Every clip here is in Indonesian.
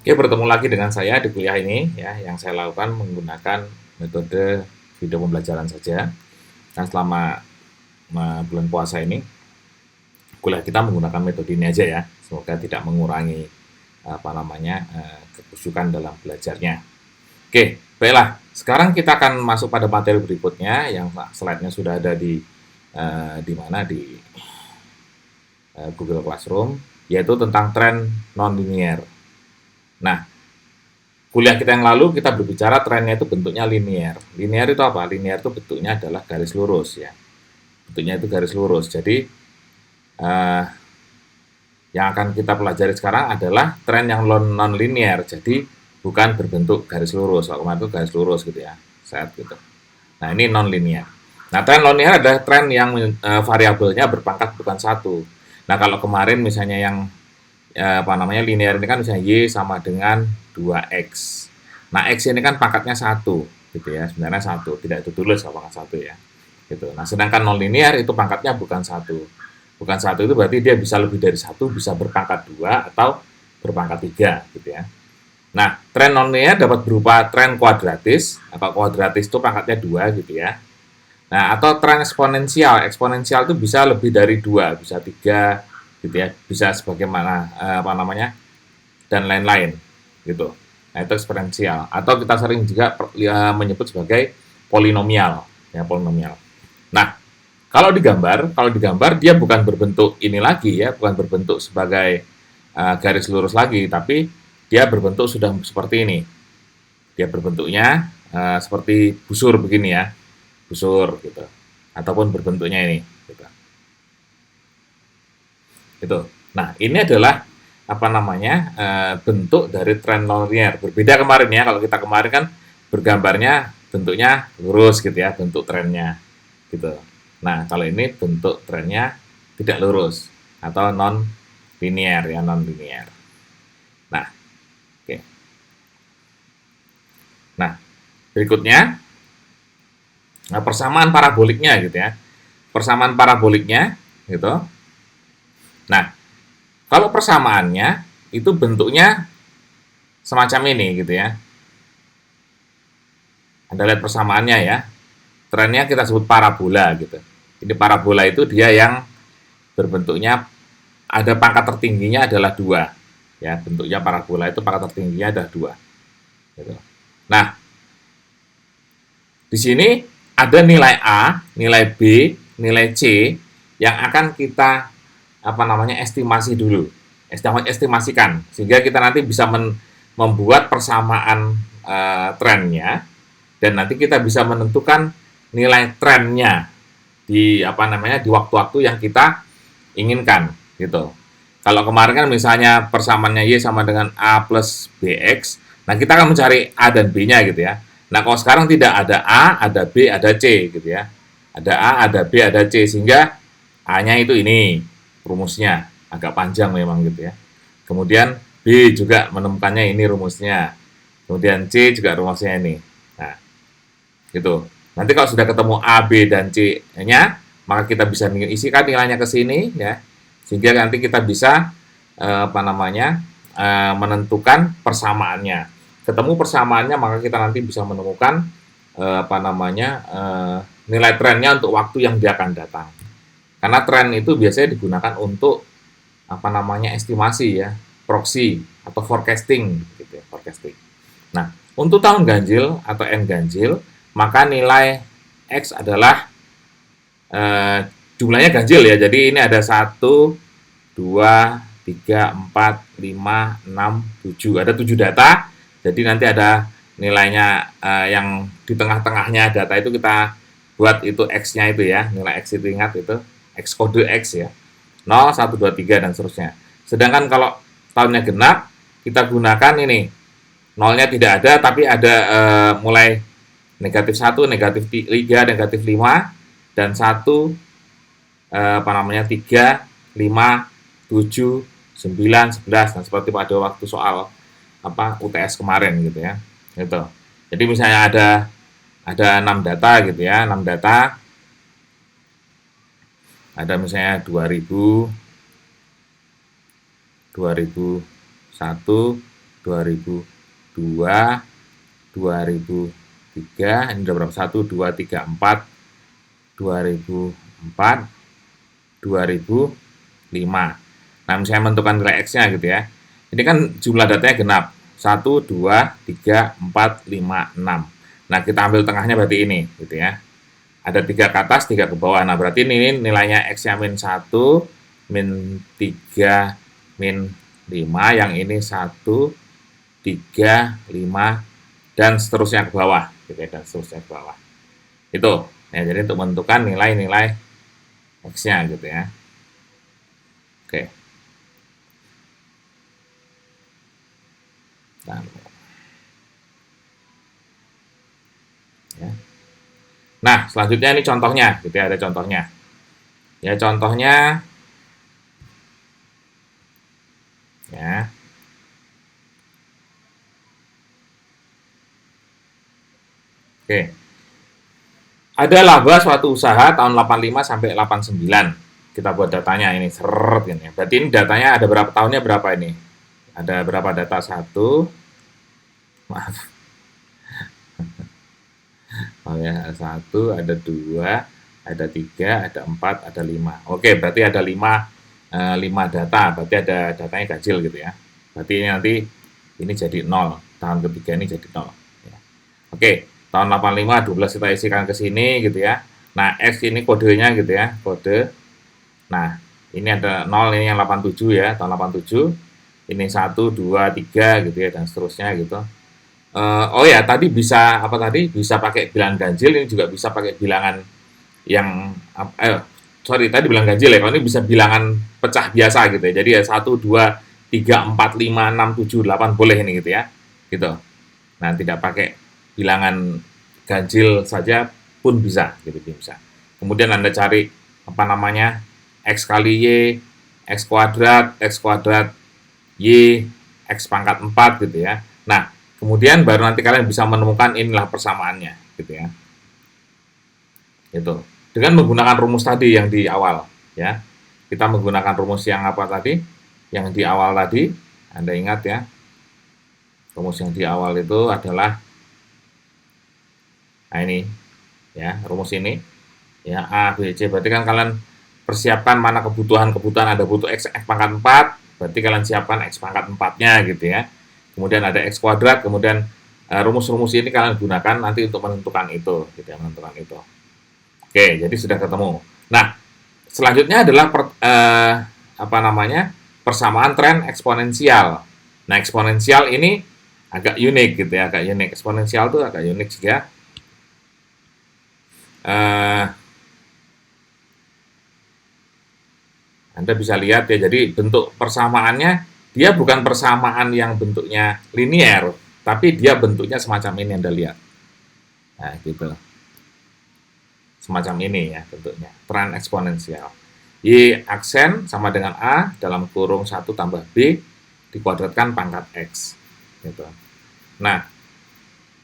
Oke, bertemu lagi dengan saya di kuliah ini ya, yang saya lakukan menggunakan metode video pembelajaran saja. Nah, selama bulan puasa ini, kuliah kita menggunakan metode ini aja ya. Semoga tidak mengurangi kekusyukan dalam belajarnya. Oke, baiklah. Sekarang kita akan masuk pada materi berikutnya yang slide-nya sudah ada di mana di Google Classroom, yaitu tentang tren non-linear. Nah, kuliah kita yang lalu kita berbicara trennya itu bentuknya linear. Linear itu apa? Linear itu bentuknya adalah garis lurus ya. Bentuknya itu garis lurus. Jadi eh, yang akan kita pelajari sekarang adalah tren yang non linear. Jadi bukan berbentuk garis lurus. Kalau kemarin itu garis lurus gitu ya. Set gitu. Nah, ini non linear. Nah, tren non linear adalah tren yang variabelnya berpangkat bukan satu. Nah, kalau kemarin misalnya yang linear ini kan misalnya Y sama dengan 2X. Nah, X ini kan pangkatnya satu gitu ya, sebenarnya satu, tidak ditulis pangkat satu ya. Gitu. Nah, sedangkan non linear itu pangkatnya bukan satu. Bukan satu itu berarti dia bisa lebih dari satu, bisa berpangkat dua atau berpangkat tiga gitu ya. Nah, tren non linear dapat berupa tren kuadratis, atau kuadratis itu pangkatnya dua gitu ya. Nah, atau tren eksponensial. Eksponensial itu bisa lebih dari dua, bisa tiga, gitu ya, bisa sebagaimana dan lain-lain, gitu. Nah, itu eksponensial. Atau kita sering juga menyebut sebagai polinomial, ya polinomial. Nah, kalau digambar dia bukan berbentuk ini lagi ya, bukan berbentuk sebagai garis lurus lagi, tapi dia berbentuk sudah seperti ini. Dia berbentuknya seperti busur begini ya, busur gitu, ataupun berbentuknya ini gitu. Gitu. Nah, ini adalah bentuk dari tren nonlinear. Berbeda kemarin ya, kalau kita kemarin kan bergambarnya bentuknya lurus gitu ya, bentuk trennya gitu. Nah, kalau ini bentuk trennya tidak lurus atau non linear ya, non linear. Nah, oke. Nah, berikutnya persamaan paraboliknya gitu ya. Persamaan paraboliknya gitu. Nah, kalau persamaannya itu bentuknya semacam ini gitu ya. Anda lihat persamaannya ya. Trennya kita sebut parabola gitu. Ini parabola itu dia yang berbentuknya ada pangkat tertingginya adalah dua. Ya, bentuknya parabola itu pangkat tertingginya adalah dua. Gitu. Nah, di sini ada nilai A, nilai B, nilai C yang akan kita estimasi dulu, estimasikan sehingga kita nanti bisa membuat persamaan trennya dan nanti kita bisa menentukan nilai trennya di waktu-waktu yang kita inginkan gitu. Kalau kemarin kan misalnya persamaannya Y sama dengan A plus BX, nah kita akan mencari A dan B-nya gitu ya. Nah kalau sekarang tidak ada A, ada B, ada C gitu ya. Ada A, ada B, ada C sehingga A-nya itu ini rumusnya agak panjang memang gitu ya. Kemudian B juga menemukannya ini rumusnya. Kemudian C juga rumusnya ini. Nah, gitu. Nanti kalau sudah ketemu A, B, dan C-nya, maka kita bisa isikan nilainya ke sini ya. Sehingga nanti kita bisa menentukan persamaannya. Ketemu persamaannya maka kita nanti bisa menemukan nilai trennya untuk waktu yang dia akan datang. Karena tren itu biasanya digunakan untuk estimasi ya, proxy atau forecasting gitu ya, forecasting. Nah, untuk tahun ganjil atau n ganjil, maka nilai X adalah jumlahnya ganjil ya. Jadi ini ada 1, 2, 3, 4, 5, 6, 7. Ada 7 data. Jadi nanti ada nilainya yang di tengah-tengahnya data itu kita buat itu X-nya itu ya. Nilai X itu ingat itu X kode X ya. 0, 1, 2, 3 dan seterusnya. Sedangkan kalau tahunnya genap, kita gunakan ini. Nolnya tidak ada tapi ada mulai negatif 1, negatif 3, negatif 5 dan 1 3, 5, 7, 9, 11 dan seperti pada waktu soal UTS kemarin gitu ya. Gitu. Jadi misalnya ada 6 data gitu ya, 6 data. Ada misalnya 2000, 2001, 2002, 2003, ini udah berapa? 1, 2, 3, 4, 2004, 2005. Nah, misalnya menentukan nilai X-nya gitu ya. Ini kan jumlah datanya genap. 1, 2, 3, 4, 5, 6. Nah, kita ambil tengahnya berarti ini gitu ya. Ada 3 ke atas, 3 ke bawah. Nah, berarti ini nilainya X-nya min 1, min 3, min 5. Yang ini 1, 3, 5, dan seterusnya ke bawah. Gitu ya, dan seterusnya ke bawah. Itu. Ya, jadi untuk menentukan nilai-nilai X-nya gitu ya. Oke. Nah, ya. Nah, selanjutnya ini contohnya, gitu ya, ada contohnya. Ya, contohnya, ya. Oke. Ada laba suatu usaha tahun 85 sampai 89. Kita buat datanya ini, seret ini. Berarti ini datanya ada berapa tahunnya berapa ini? Ada berapa data? Satu, maaf, oh ya, ada satu, ada dua, ada tiga, ada empat, ada lima. Oke, berarti ada lima data. Berarti ada datanya ganjil gitu ya. Berarti ini nanti ini jadi 0. Tahun ketiga ini jadi 0. Ya. Oke, tahun 85, 12 kita isikan ke sini gitu ya. Nah, X ini kodenya gitu ya, kode. Nah, ini ada 0, ini yang 87 ya, tahun 87. Ini 1, 2, 3 gitu ya, dan seterusnya gitu. Oh ya, tadi bisa apa tadi? Bisa pakai bilangan ganjil, ini juga bisa pakai bilangan yang sorry tadi bilangan ganjil ya. Kalau ini bisa bilangan pecah biasa gitu ya. Jadi ya 1, 2, 3, 4, 5, 6, 7, 8 boleh ini gitu ya. Gitu. Nah, tidak pakai bilangan ganjil saja pun bisa gitu bisa. Kemudian Anda cari apa namanya? X kali Y, X kuadrat Y, X pangkat 4 gitu ya. Nah, kemudian baru nanti kalian bisa menemukan inilah persamaannya gitu ya. Itu. Dengan menggunakan rumus tadi yang di awal ya. Kita menggunakan rumus yang apa tadi? Yang di awal tadi, Anda ingat ya. Rumus yang di awal itu adalah nah ini ya, rumus ini ya A, B, C. Berarti kan kalian persiapkan mana kebutuhan ada butuh X pangkat 4, berarti kalian siapkan X pangkat 4-nya gitu ya. Kemudian ada X kuadrat, kemudian rumus-rumus ini kalian gunakan nanti untuk menentukan itu gitu ya, menentukan itu. Oke, jadi sudah ketemu. Nah, selanjutnya adalah apa namanya? Persamaan tren eksponensial. Nah, eksponensial ini agak unik gitu ya, agak unik. Eksponensial itu agak unik juga. Anda bisa lihat ya, jadi bentuk persamaannya dia bukan persamaan yang bentuknya linier, tapi dia bentuknya semacam ini Anda lihat. Nah, gitu. Semacam ini ya bentuknya, tren eksponensial. Y aksen sama dengan A dalam kurung 1 tambah B dikuadratkan pangkat X. Gitu. Nah,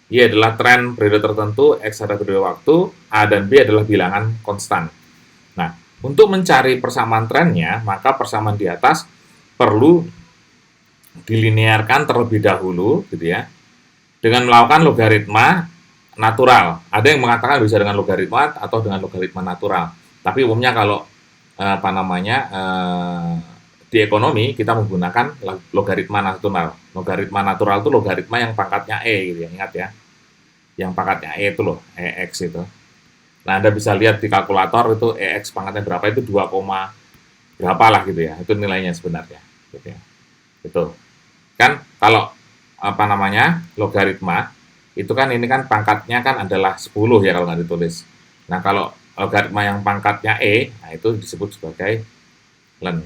Y adalah tren periode tertentu, X adalah periode waktu, A dan B adalah bilangan konstan. Nah, untuk mencari persamaan trennya, maka persamaan di atas perlu dilinearkan terlebih dahulu, gitu ya, dengan melakukan logaritma natural. Ada yang mengatakan bisa dengan logaritma atau dengan logaritma natural. Tapi umumnya kalau apa namanya di ekonomi kita menggunakan logaritma natural. Logaritma natural itu logaritma yang pangkatnya e, gitu ya, ingat ya. Yang pangkatnya e itu loh, EX itu. Nah, Anda bisa lihat di kalkulator itu EX pangkatnya berapa, itu 2, berapa lah gitu ya. Itu nilainya sebenarnya gitu ya. Itu. Kan kalau apa namanya? Logaritma itu kan ini kan pangkatnya kan adalah 10 ya kalau nggak ditulis. Nah, kalau logaritma yang pangkatnya e, nah itu disebut sebagai len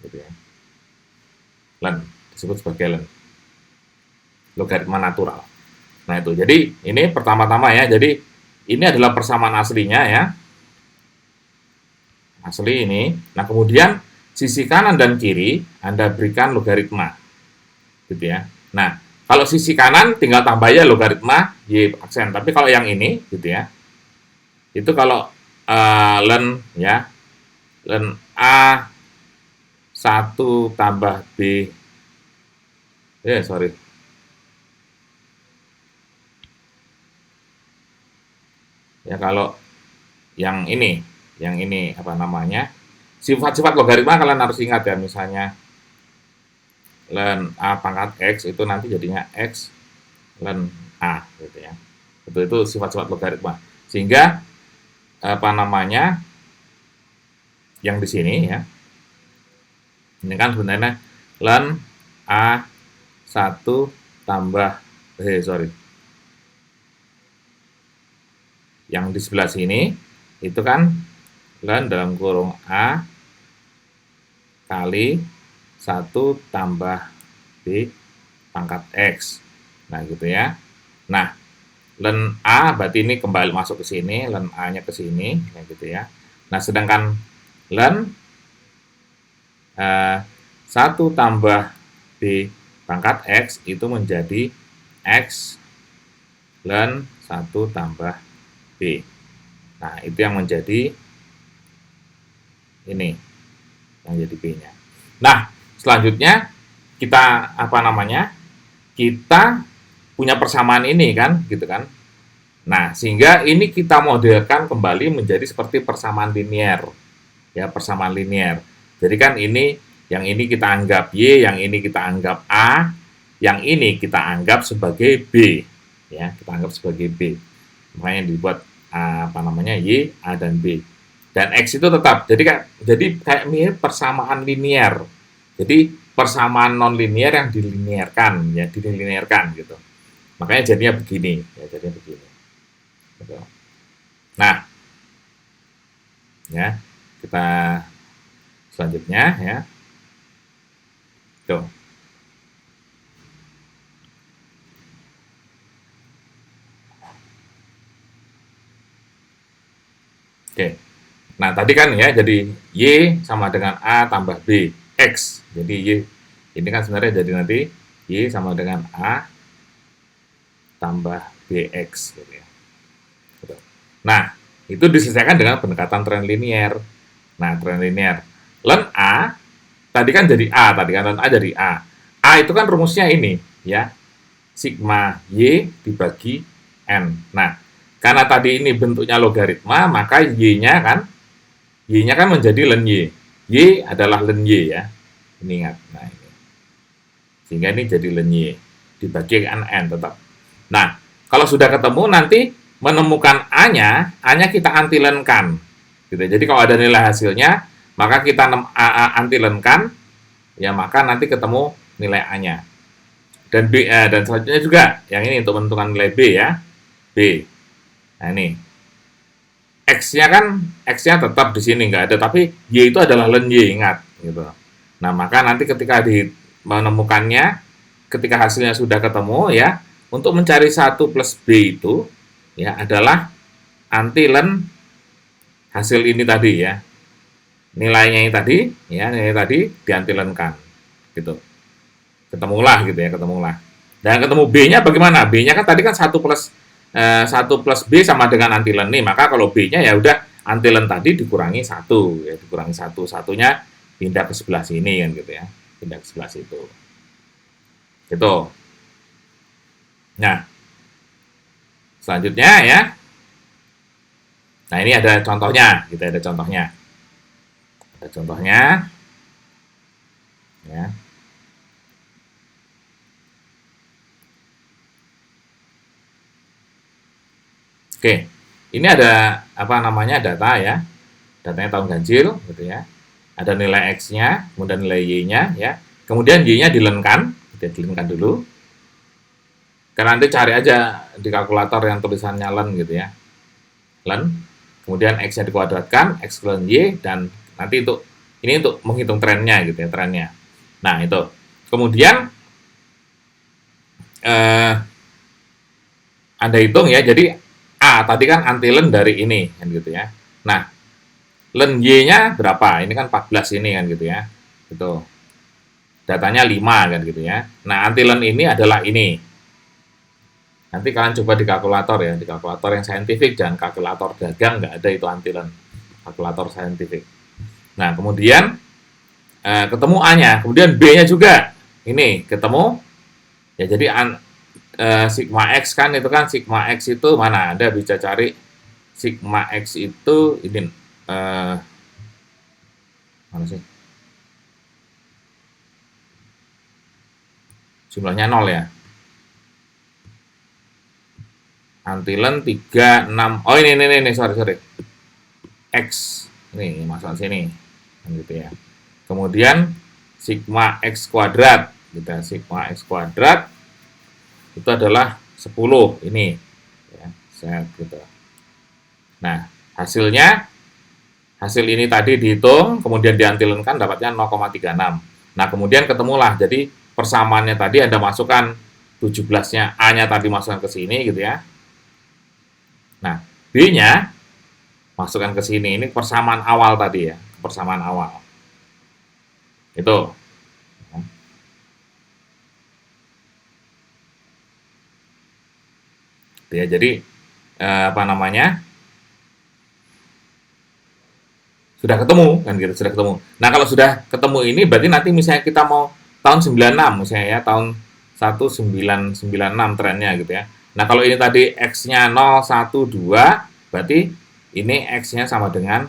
gitu ya. Len disebut sebagai len. Logaritma natural. Nah, itu. Jadi, ini pertama-tama ya. Jadi, ini adalah persamaan aslinya ya. Asli ini. Nah, kemudian sisi kanan dan kiri Anda berikan logaritma. Gitu ya. Nah, kalau sisi kanan tinggal tambah ya logaritma Y aksen. Tapi kalau yang ini gitu ya. Itu kalau len ya. Len A 1 tambah B Sorry. Ya, kalau yang ini apa namanya? Sifat-sifat logaritma kalian harus ingat ya, misalnya ln A pangkat X itu nanti jadinya X ln A gitu ya. Itu sifat-sifat logaritma. Sehingga apa namanya? Yang di sini ya. Ini kan sebenarnya ln A1 tambah sorry. Yang di sebelah sini itu kan ln dalam kurung A kali 1 tambah B pangkat X. Nah, gitu ya. Nah, ln A berarti ini kembali masuk ke sini, ln A-nya ke sini, ya gitu ya. Nah, sedangkan ln 1 tambah B pangkat X itu menjadi X ln 1 tambah B. Nah, itu yang menjadi ini, yang jadi B-nya. Nah, selanjutnya kita apa namanya? Kita punya persamaan ini kan, gitu kan. Nah, sehingga ini kita modelkan kembali menjadi seperti persamaan linier. Ya, persamaan linier. Jadi kan ini, yang ini kita anggap Y, yang ini kita anggap A, yang ini kita anggap sebagai B. Ya, kita anggap sebagai B. Makanya dibuat apa namanya? Y, A, dan B. Dan X itu tetap. Jadi kayak mirip persamaan linier. Jadi persamaan non linier yang dilinearkan, ya, dilinearkan gitu. Makanya jadinya begini, ya, jadinya begini. Gitu. Nah, ya, kita selanjutnya ya. Tuh. Oke. Nah, tadi kan ya jadi Y sama dengan A tambah B X. Jadi Y ini kan sebenarnya jadi nanti Y sama dengan A tambah BX gitu ya. Nah, itu diselesaikan dengan pendekatan tren linier. Nah, tren linier. Ln A tadi kan jadi A, tadi kan ln A jadi A. A itu kan rumusnya ini ya. Sigma Y dibagi N. Nah, karena tadi ini bentuknya logaritma, maka Y-nya kan menjadi ln Y. Y adalah ln Y ya. Ini ingat. Nah, ini. Sehingga ini jadi ln Y dibagi N tetap. Nah, kalau sudah ketemu nanti menemukan A-nya kita antilenkan. Gitu. Jadi kalau ada nilai hasilnya, maka kita antilenkan, ya maka nanti ketemu nilai A-nya. Dan B dan selanjutnya juga yang ini untuk menentukan nilai B ya. B. Nah, ini. X-nya tetap di sini nggak ada, tapi Y itu adalah ln Y, ingat gitu. Nah, maka nanti ketika menemukannya, ketika hasilnya sudah ketemu ya, untuk mencari 1 plus B itu ya adalah antilen hasil ini tadi ya. Nilainya ini tadi ya, nilai tadi diantilenkan gitu. Ketemulah gitu ya, ketemulah. Dan ketemu B-nya bagaimana? B-nya kan tadi kan 1 plus B sama dengan antilen nih, maka kalau B-nya ya udah antilen tadi dikurangi 1 ya, dikurangi 1, satunya pindah ke sebelah sini kan gitu ya, pindah ke sebelah situ. Gitu. Nah, selanjutnya ya. Nah, ini ada contohnya, kita ada contohnya. Ada contohnya. Ya. Oke, ini ada apa namanya data ya, datanya tahun ganjil gitu ya. Ada nilai X-nya, kemudian nilai Y-nya ya. Kemudian Y-nya dilenkan, kita dilenkan dulu. Karena nanti cari aja di kalkulator yang tulisannya ln gitu ya. Ln, kemudian X-nya dikuadratkan, X ln Y, dan nanti ini untuk menghitung trennya gitu ya, trennya. Nah, itu. Kemudian Anda hitung ya, jadi A tadi kan antilen dari ini kan gitu ya. Nah, ln Y-nya berapa? Ini kan 14 ini kan gitu ya. Gitu. Datanya 5 kan gitu ya. Nah, antilen ini adalah ini. Nanti kalian coba di kalkulator ya, di kalkulator yang saintifik, jangan kalkulator dagang, nggak ada itu antilen. Kalkulator saintifik. Nah, kemudian ketemu A-nya, kemudian B-nya juga. Ini ketemu Ya jadi sigma X kan itu kan sigma X itu mana? Anda bisa cari sigma X itu ini mana sih? Jumlahnya 0 ya. Antilen 36. Oh ini sorry. X. Ini masuk sini. Gitu ya. Kemudian sigma X kuadrat. Gitu. Sigma X kuadrat itu adalah 10 ini. Ya, set gitu. Nah, hasil ini tadi dihitung, kemudian diantilenkan dapatnya 0,36. Nah, kemudian ketemulah. Jadi persamaannya tadi Anda masukkan 17-nya, A-nya tadi masukkan ke sini gitu ya. Nah, B-nya masukkan ke sini. Ini persamaan awal tadi ya, persamaan awal. Itu. Ya, jadi apa namanya? Sudah ketemu kan gitu, sudah ketemu. Nah, kalau sudah ketemu ini berarti nanti misalnya kita mau tahun 96 misalnya ya, tahun 1996 trennya gitu ya. Nah, kalau ini tadi X-nya 0, 1, 2, berarti ini X-nya sama dengan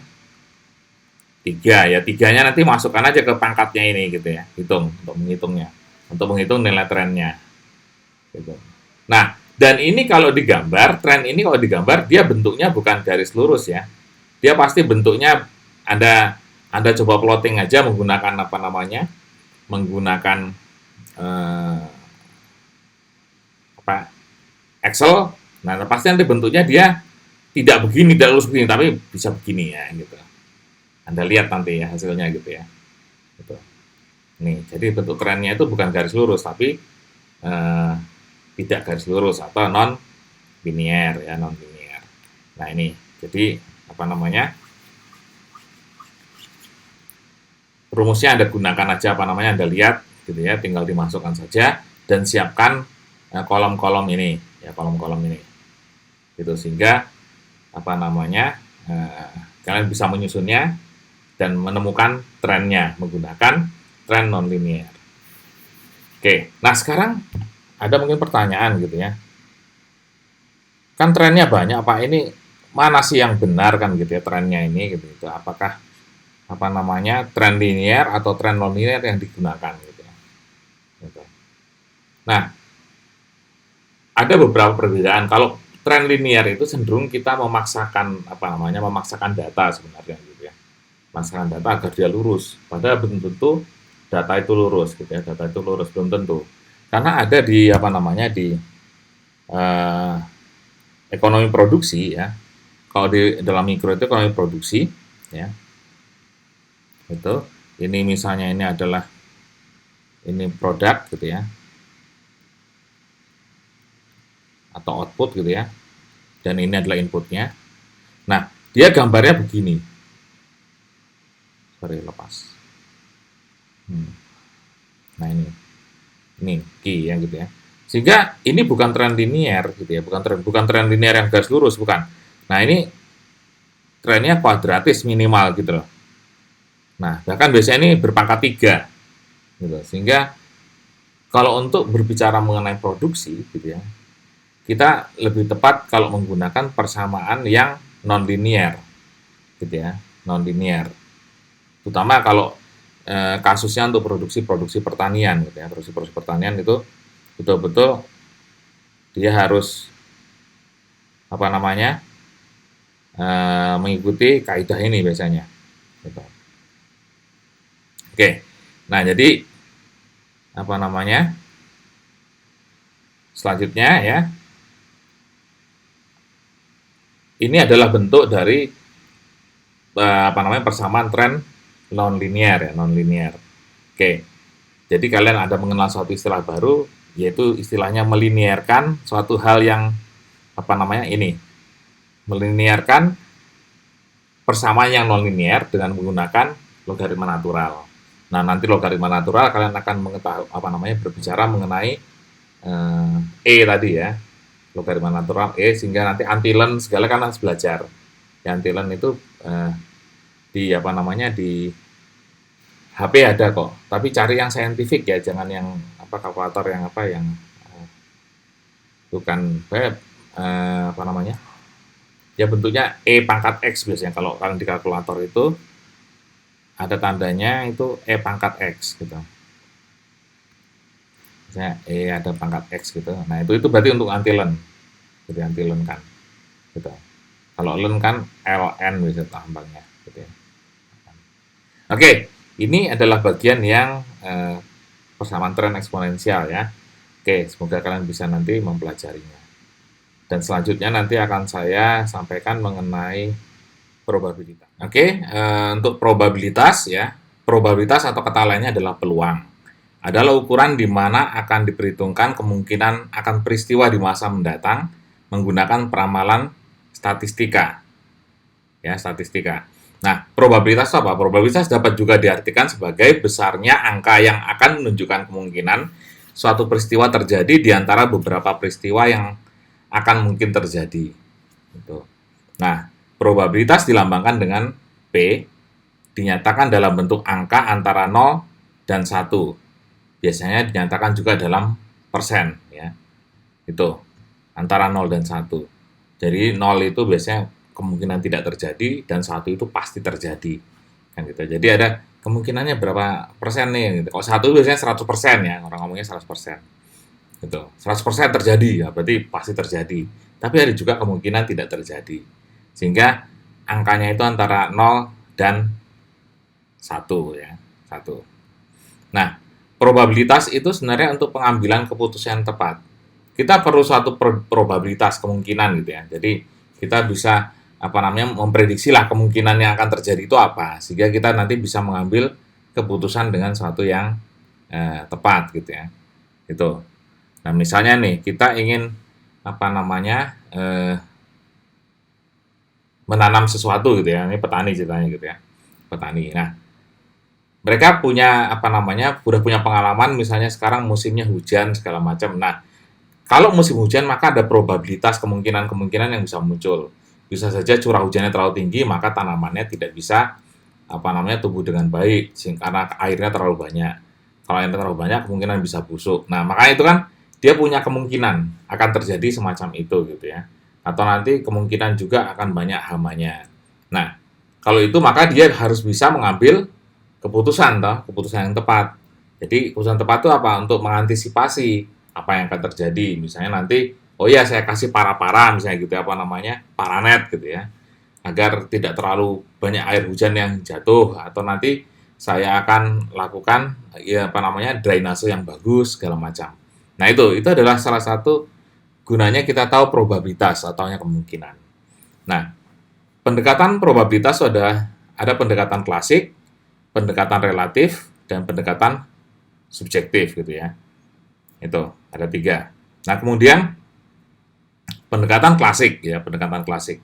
3 ya. 3-nya nanti masukkan aja ke pangkatnya ini gitu ya. Hitung untuk menghitungnya. Untuk menghitung nilai trennya. Gitu. Nah, dan ini kalau digambar, tren ini kalau digambar dia bentuknya bukan garis lurus ya. Dia pasti bentuknya Anda coba plotting aja menggunakan apa namanya? Menggunakan apa? Excel. Nah, pasti nanti bentuknya dia tidak begini, tidak lurus begini, tapi bisa begini ya gitu. Anda lihat nanti ya hasilnya gitu ya. Gitu. Nih, jadi bentuk trennya itu bukan garis lurus tapi tidak garis lurus atau non linear ya, non linear. Nah, ini. Jadi apa namanya? Rumusnya Anda gunakan aja apa namanya Anda lihat gitu ya, tinggal dimasukkan saja dan siapkan kolom-kolom ini ya, kolom-kolom ini gitu sehingga apa namanya kalian bisa menyusunnya dan menemukan trennya menggunakan tren nonlinear. Oke, nah sekarang ada mungkin pertanyaan gitu ya, kan trennya banyak Pak, ini mana sih yang benar kan gitu ya trennya ini gitu, apakah apa namanya tren linear atau tren nonlinear yang digunakan gitu ya. Gitu. Nah, ada beberapa perbedaan. Kalau tren linear itu cenderung kita memaksakan apa namanya memaksakan data sebenarnya gitu ya. Memaksakan data agar dia lurus. Padahal belum tentu data itu lurus gitu ya. Data itu lurus belum tentu. Karena ada di apa namanya di ekonomi produksi ya. Kalau di dalam mikro itu ekonomi produksi ya. Itu ini misalnya ini adalah ini produk gitu ya atau output gitu ya dan ini adalah inputnya. Nah, dia gambarnya begini. Sorry, lepas. Nah, ini key yang gitu ya. Sehingga ini bukan tren linear gitu ya, bukan tren linear yang garis lurus, bukan. Nah, ini trennya kuadratis minimal gitu loh. Nah, bahkan biasanya ini berpangkat 3 gitu. Sehingga kalau untuk berbicara mengenai produksi gitu ya, kita lebih tepat kalau menggunakan persamaan yang non-linear gitu ya, non-linear. Terutama kalau kasusnya untuk produksi pertanian gitu ya, produksi pertanian itu betul-betul dia harus apa namanya mengikuti kaidah ini biasanya. Gitu. Oke, nah jadi apa namanya selanjutnya ya, ini adalah bentuk dari apa namanya persamaan tren non-linear ya, non-linear. Oke, jadi kalian ada mengenal suatu istilah baru, yaitu istilahnya melinearkan suatu hal yang apa namanya ini, melinearkan persamaan yang non-linear dengan menggunakan logaritma natural. Nah, nanti logaritma natural kalian akan mengetahui apa namanya berbicara mengenai E tadi ya, logaritma natural E, sehingga nanti antilen segala kan harus belajar. Ya, antilen itu di apa namanya di HP ada kok, tapi cari yang saintifik ya, jangan yang apa kalkulator yang apa yang bukan apa namanya, ya bentuknya E pangkat X biasanya. Kalau kalian di kalkulator itu ada tandanya itu E pangkat X gitu. Misalnya E ada pangkat X gitu. Nah itu berarti untuk anti-len. Jadi anti-len kan. Gitu. Kalau len kan ln bisa tambangnya. Gitu ya. Oke, ini adalah bagian yang persamaan tren eksponensial ya. Oke, semoga kalian bisa nanti mempelajarinya. Dan selanjutnya nanti akan saya sampaikan mengenai probabilitas. Oke, untuk probabilitas ya, probabilitas atau kata lainnya adalah peluang. Adalah ukuran di mana akan diperhitungkan kemungkinan akan peristiwa di masa mendatang menggunakan peramalan statistika. Ya, statistika. Nah, probabilitas apa? Probabilitas dapat juga diartikan sebagai besarnya angka yang akan menunjukkan kemungkinan suatu peristiwa terjadi di antara beberapa peristiwa yang akan mungkin terjadi. Gitu. Nah, probabilitas dilambangkan dengan P, dinyatakan dalam bentuk angka antara 0 dan 1. Biasanya dinyatakan juga dalam persen. Ya. Itu, antara 0 dan 1. Jadi 0 itu biasanya kemungkinan tidak terjadi, dan 1 itu pasti terjadi. Kan gitu. Jadi ada kemungkinannya berapa persen nih. Gitu. Kalau 1 biasanya 100% ya, orang ngomongnya 100%. Gitu. 100% terjadi, ya berarti pasti terjadi. Tapi ada juga kemungkinan tidak terjadi. Sehingga angkanya itu antara 0 dan 1 ya. 1. Nah, probabilitas itu sebenarnya untuk pengambilan keputusan tepat. Kita perlu suatu probabilitas kemungkinan gitu ya. Jadi kita bisa memprediksi lah kemungkinan yang akan terjadi itu apa, sehingga kita nanti bisa mengambil keputusan dengan suatu yang tepat gitu ya. Gitu. Nah, misalnya nih kita ingin menanam sesuatu gitu ya. Ini petani ceritanya gitu ya. Petani. Nah, mereka punya udah punya pengalaman misalnya sekarang musimnya hujan segala macam. Nah, kalau musim hujan maka ada probabilitas kemungkinan-kemungkinan yang bisa muncul. Bisa saja curah hujannya terlalu tinggi maka tanamannya tidak bisa tumbuh dengan baik karena airnya terlalu banyak. Kalau airnya terlalu banyak kemungkinan bisa busuk. Nah, makanya itu kan dia punya kemungkinan akan terjadi semacam itu gitu ya. Atau nanti kemungkinan juga akan banyak hamanya. Nah, kalau itu maka dia harus bisa mengambil keputusan yang tepat. Jadi keputusan tepat itu apa? Untuk mengantisipasi apa yang akan terjadi. Misalnya nanti, oh iya saya kasih para-para misalnya gitu ya, paranet gitu ya. Agar tidak terlalu banyak air hujan yang jatuh, atau nanti saya akan lakukan drainase yang bagus segala macam. Nah, itu adalah salah satu gunanya kita tahu probabilitas atau kemungkinan. Nah, pendekatan probabilitas ada pendekatan klasik, pendekatan relatif, dan pendekatan subjektif gitu ya. Itu ada 3. Nah, kemudian pendekatan klasik ya, pendekatan klasik.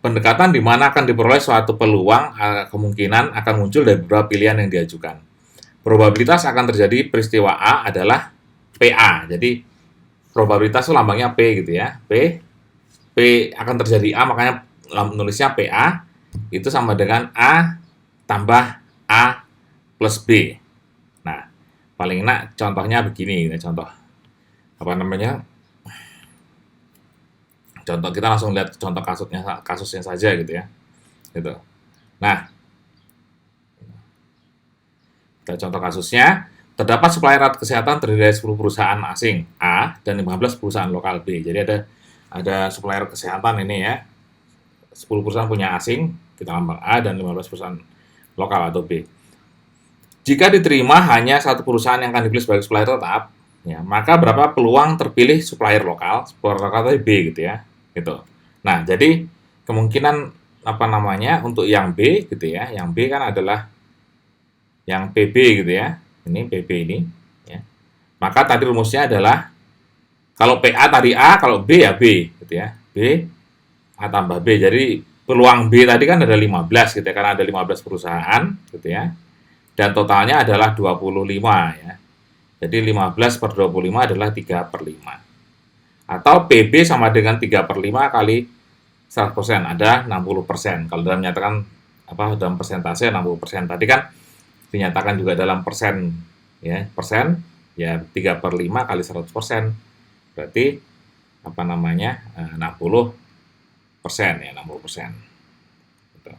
Pendekatan di mana akan diperoleh suatu peluang kemungkinan akan muncul dari beberapa pilihan yang diajukan. Probabilitas akan terjadi peristiwa A adalah PA. Jadi probabilitas itu lambangnya P gitu ya. P akan terjadi A, makanya nulisnya PA itu sama dengan A tambah A plus B. Nah, paling enak contohnya begini, contoh contoh kita langsung lihat contoh kasusnya saja gitu ya. Gitu. Nah, kita contoh kasusnya, terdapat supplier alat kesehatan terdiri dari 10 perusahaan asing A dan 15 perusahaan lokal B. Jadi ada supplier kesehatan ini ya. 10 perusahaan punya asing, kita lambang A, dan 15 perusahaan lokal atau B. Jika diterima hanya satu perusahaan yang akan dipilih sebagai supplier tetap, ya, maka berapa peluang terpilih supplier lokal tadi B gitu ya. Gitu. Nah, jadi kemungkinan untuk yang B gitu ya. Yang B kan adalah yang PB gitu ya. Ini PB ini ya. Maka tadi rumusnya adalah kalau PA tadi A, kalau B ya B gitu ya. B A tambah B. Jadi peluang B tadi kan ada 15 gitu ya, karena ada 15 perusahaan gitu ya. Dan totalnya adalah 25 ya. Jadi 15 per 25 adalah 3/5. Atau PB sama dengan 3/5 kali 100%, ada 60%. Kalau dalam menyatakan dalam persentase 60%. Tadi kan dinyatakan juga dalam persen ya, 3/5 kali 100%. Berarti apa namanya 60% ya, 60%. Gitu.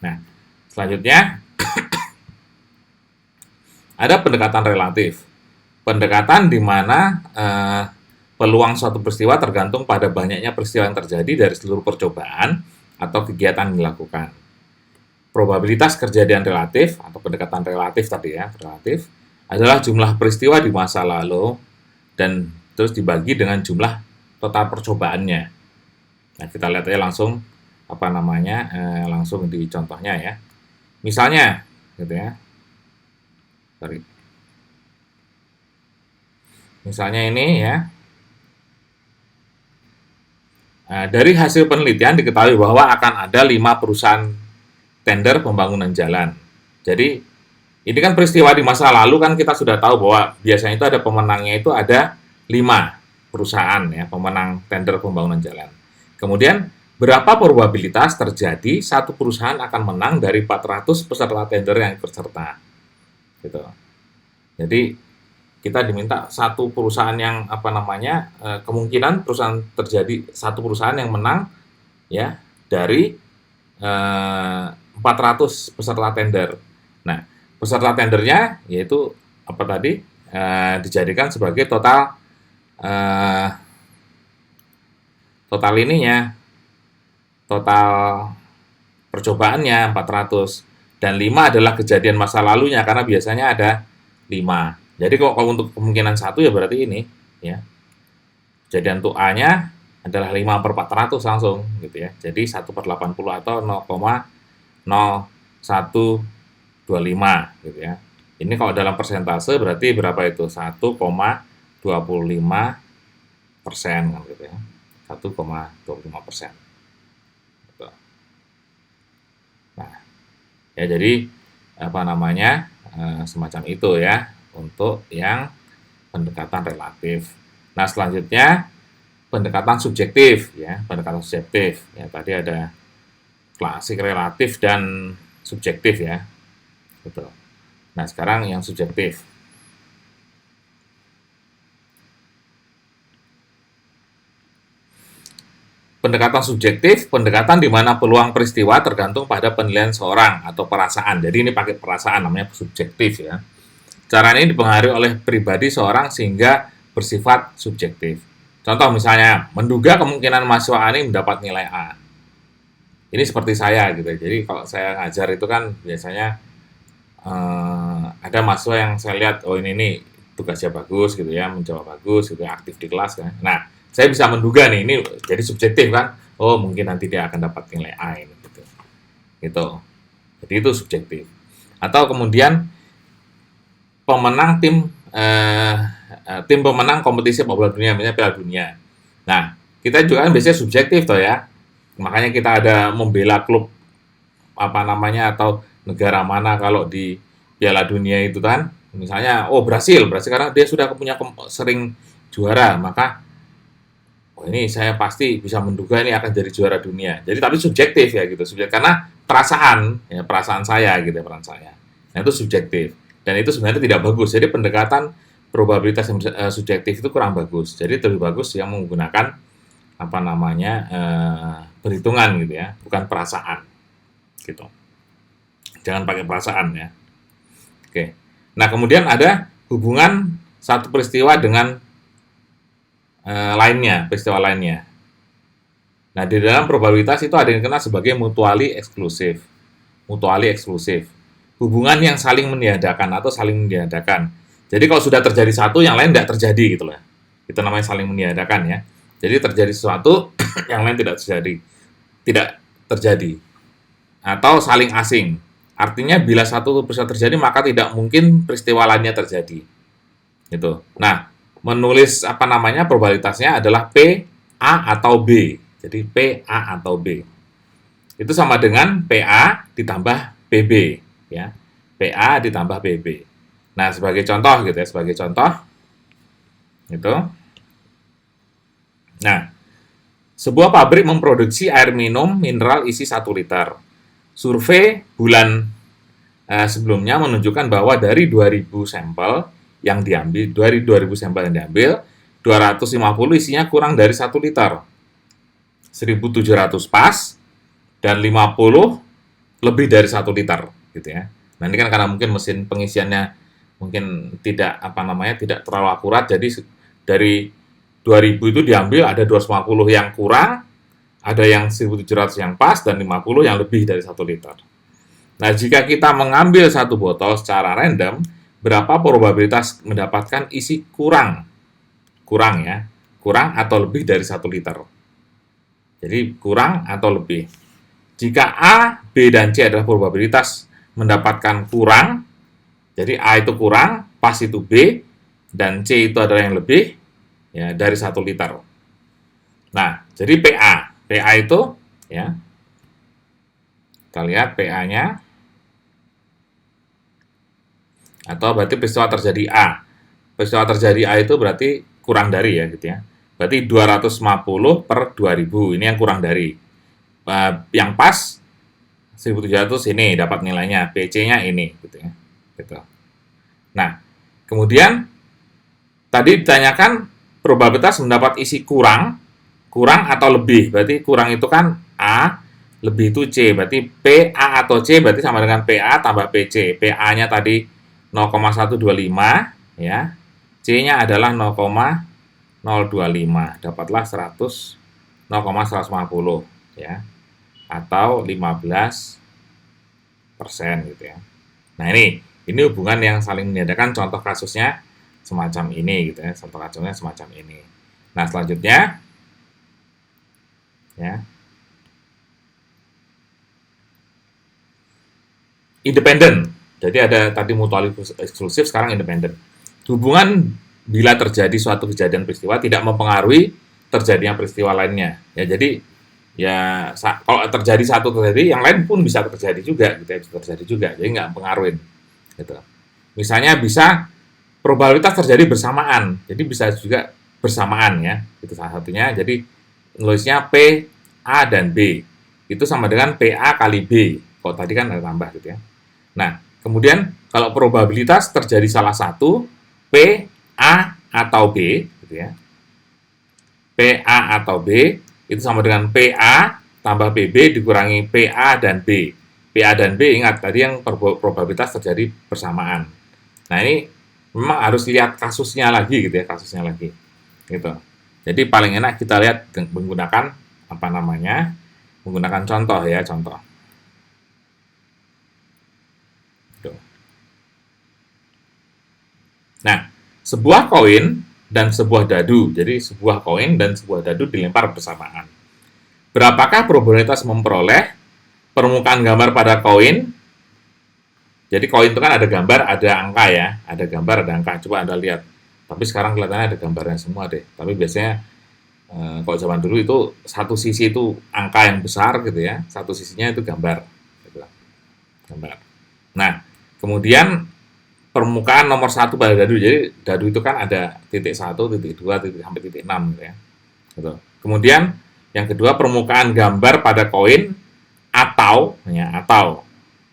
Nah, selanjutnya ada pendekatan relatif. Pendekatan di mana peluang suatu peristiwa tergantung pada banyaknya peristiwa yang terjadi dari seluruh percobaan atau kegiatan yang dilakukan. Probabilitas kejadian relatif atau pendekatan relatif tadi ya, relatif adalah jumlah peristiwa di masa lalu dan terus dibagi dengan jumlah total percobaannya. Nah, kita lihat aja langsung apa namanya langsung di contohnya ya. Misalnya gitu ya. Sorry. Misalnya ini ya. Dari hasil penelitian diketahui bahwa akan ada 5 perusahaan tender pembangunan jalan. Jadi ini kan peristiwa di masa lalu kan kita sudah tahu bahwa biasanya itu ada pemenangnya itu ada 5 perusahaan ya, pemenang tender pembangunan jalan. Kemudian berapa probabilitas terjadi satu perusahaan akan menang dari 400 peserta tender yang ikut serta. Gitu. Jadi kita diminta satu perusahaan yang apa namanya kemungkinan perusahaan terjadi satu perusahaan yang menang ya dari 400 peserta tender. Nah, peserta tendernya yaitu apa tadi dijadikan sebagai total total ininya, total percobaannya 400 dan 5 adalah kejadian masa lalunya karena biasanya ada 5. Jadi kalau untuk kemungkinan 1 ya berarti ini ya. Kejadian untuk A-nya adalah 5/400 langsung gitu ya. Jadi 1/80 atau 0,0125 gitu ya. Ini kalau dalam persentase berarti berapa itu? 1,25% kan gitu ya. 1,25%. Gitu. Nah, ya jadi apa namanya? Semacam itu ya untuk yang pendekatan relatif. Nah, selanjutnya pendekatan subjektif ya, pendekatan subjektif. Ya, tadi ada klasik relatif dan subjektif ya. Gitu. Nah, sekarang yang subjektif. Pendekatan subjektif, pendekatan di mana peluang peristiwa tergantung pada penilaian seorang atau perasaan. Jadi ini pakai perasaan namanya subjektif ya. Cara ini dipengaruhi oleh pribadi seorang sehingga bersifat subjektif. Contoh misalnya, menduga kemungkinan mahasiswa A ini mendapat nilai A. Ini seperti saya gitu. Jadi kalau saya ngajar itu kan biasanya ada mahasiswa yang saya lihat, oh ini tugasnya bagus gitu ya, menjawab bagus gitu, aktif di kelas kan. Nah, saya bisa menduga nih, ini jadi subjektif kan. Oh, mungkin nanti dia akan dapat nilai A ini gitu. Gitu. Jadi itu subjektif. Atau kemudian pemenang tim pemenang kompetisi sepak bola dunia, misalnya Piala Dunia. Nah, kita juga kan biasanya subjektif toh ya. Makanya kita ada membela klub apa namanya atau negara mana kalau di Piala Dunia itu kan. Misalnya, oh Brasil karena dia sudah punya sering juara, maka oh ini saya pasti bisa menduga ini akan jadi juara dunia. Jadi tapi subjektif ya gitu, subjektif karena perasaan ya perasaan saya gitu ya, perasaan saya. Nah, itu subjektif. Dan itu sebenarnya tidak bagus. Jadi pendekatan probabilitas yang subjektif itu kurang bagus. Jadi lebih bagus yang menggunakan apa namanya perhitungan gitu ya, bukan perasaan. Gitu. Jangan pakai perasaan ya. Oke. Nah, kemudian ada hubungan satu peristiwa dengan lainnya, peristiwa lainnya. Nah, di dalam probabilitas itu ada yang dikenal sebagai mutually eksklusif. Mutually eksklusif. Hubungan yang saling meniadakan atau saling meniadakan. Jadi kalau sudah terjadi satu, yang lain tidak terjadi gitu lah. Itu namanya saling meniadakan ya. Jadi terjadi sesuatu, yang lain tidak terjadi. Tidak terjadi. Atau saling asing. Artinya bila satu peristiwa terjadi, maka tidak mungkin peristiwa lainnya terjadi. Gitu. Nah, menulis apa namanya probabilitasnya adalah P, A atau B. Jadi P, A atau B. Itu sama dengan PA ditambah PB ya. PA ditambah PB. Nah, sebagai contoh gitu ya, sebagai contoh itu. Nah, sebuah pabrik memproduksi air minum mineral isi 1 liter. Survei bulan sebelumnya menunjukkan bahwa dari 2000 sampel yang diambil, dari 2000 sampel yang diambil, 250 isinya kurang dari 1 liter. 1.700 pas, dan 50 lebih dari 1 liter gitu ya. Nah, ini kan karena mungkin mesin pengisiannya mungkin tidak tidak terlalu akurat, jadi dari 2000 itu diambil ada 250 yang kurang, ada yang 1.700 yang pas, dan 50 yang lebih dari 1 liter. Nah, jika kita mengambil satu botol secara random, berapa probabilitas mendapatkan isi kurang ya, kurang atau lebih dari 1 liter. Jadi kurang atau lebih. Jika A, B, dan C adalah probabilitas mendapatkan kurang, jadi A itu kurang, pas itu B, dan C itu adalah yang lebih, ya, dari 1 liter. Nah, jadi PA itu, ya, kita lihat PA-nya, atau berarti peristiwa terjadi A. Peristiwa terjadi A itu berarti kurang dari ya, gitu ya. Berarti 250 per 2000, ini yang kurang dari. Yang pas 1.700 ini dapat nilainya, PC-nya ini gitu ya. Gitu. Nah, kemudian tadi ditanyakan probabilitas mendapat isi kurang atau lebih. Berarti kurang itu kan A, lebih itu C. Berarti PA atau C berarti sama dengan PA tambah PC. PA-nya tadi 0,125 ya. C-nya adalah 0,025. Dapatlah 0,150 ya. Atau 15% gitu ya. Nah, ini hubungan yang saling meniadakan. Contoh kasusnya semacam ini gitu ya. Contoh kasusnya semacam ini. Nah, selanjutnya ya. Independen. Jadi ada tadi mutual eksklusif, sekarang independen. Hubungan bila terjadi suatu kejadian peristiwa tidak mempengaruhi terjadinya peristiwa lainnya. Ya, jadi ya kalau terjadi satu terjadi, yang lain pun bisa terjadi juga gitu ya, bisa terjadi juga. Jadi nggak mempengaruhi gitu. Misalnya bisa probabilitas terjadi bersamaan. Jadi bisa juga bersamaan ya. Itu salah satunya. Jadi nulisnya P, A, dan B. Itu sama dengan PA kali B. Kalau tadi kan ada tambah gitu ya. Nah, kemudian kalau probabilitas terjadi salah satu, P, A, atau B, gitu ya. PA atau B, itu sama dengan PA tambah PB dikurangi PA dan B. PA dan B, ingat, tadi yang probabilitas terjadi bersamaan. Nah, ini memang harus lihat kasusnya lagi, gitu ya, kasusnya lagi. Gitu. Jadi paling enak kita lihat menggunakan, menggunakan contoh ya, contoh. Nah, sebuah koin dan sebuah dadu. Jadi sebuah koin dan sebuah dadu dilempar bersamaan. Berapakah probabilitas memperoleh permukaan gambar pada koin? Jadi koin itu kan ada gambar, ada angka ya. Ada gambar, ada angka. Coba Anda lihat. Tapi sekarang kelihatannya ada gambarnya semua deh. Tapi biasanya kalau zaman dulu itu satu sisi itu angka yang besar gitu ya. Satu sisinya itu gambar. Gitu. Gambar. Nah, kemudian permukaan nomor 1 pada dadu. Jadi dadu itu kan ada titik 1, titik 2, sampai titik 6 gitu ya. Gitu. Kemudian yang kedua permukaan gambar pada koin atau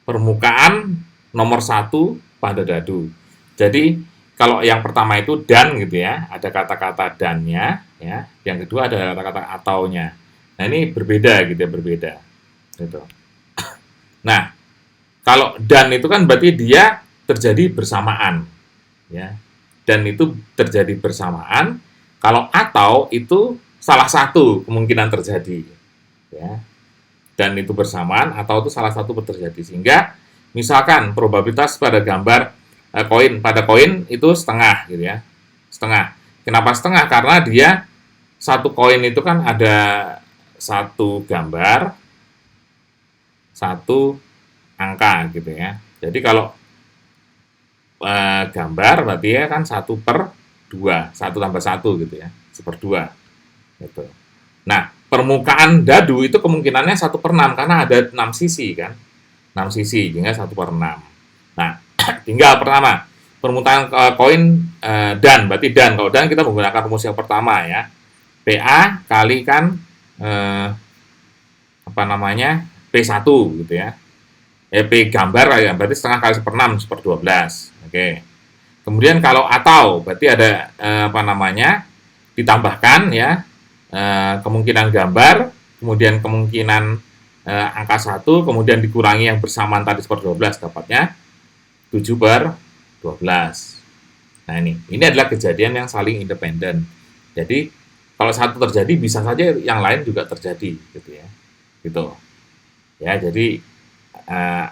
permukaan nomor 1 pada dadu. Jadi kalau yang pertama itu dan gitu ya, ada kata-kata dannya ya. Yang kedua ada kata-kata ataunya. Nah, ini berbeda gitu ya, berbeda. Gitu. Nah, kalau dan itu kan berarti dia terjadi bersamaan ya, dan itu terjadi bersamaan. Kalau atau itu salah satu kemungkinan terjadi ya, dan itu bersamaan atau itu salah satu terjadi, sehingga misalkan probabilitas pada gambar koin itu setengah gitu ya, setengah. Kenapa setengah? Karena dia satu koin itu kan ada satu gambar, satu angka gitu ya. Jadi kalau gambar berarti ya kan 1/2, 1 tambah 1 gitu ya, 1/2 gitu. Nah, permukaan dadu itu kemungkinannya 1/6 karena ada 6 sisi kan, 6 sisi, sehingga 1/6. Nah, tinggal pertama permukaan koin dan, berarti dan, kalau dan kita menggunakan rumus yang pertama ya, PA kali kan P1 gitu ya. P gambar berarti setengah kali 1/6, 1/12. Oke. Kemudian kalau atau berarti ada ditambahkan ya kemungkinan gambar, kemudian kemungkinan angka 1, kemudian dikurangi yang bersamaan tadi per 12, dapatnya 7/12. Nah ini adalah kejadian yang saling independen. Jadi kalau satu terjadi bisa saja yang lain juga terjadi gitu ya. Gitu. Ya, jadi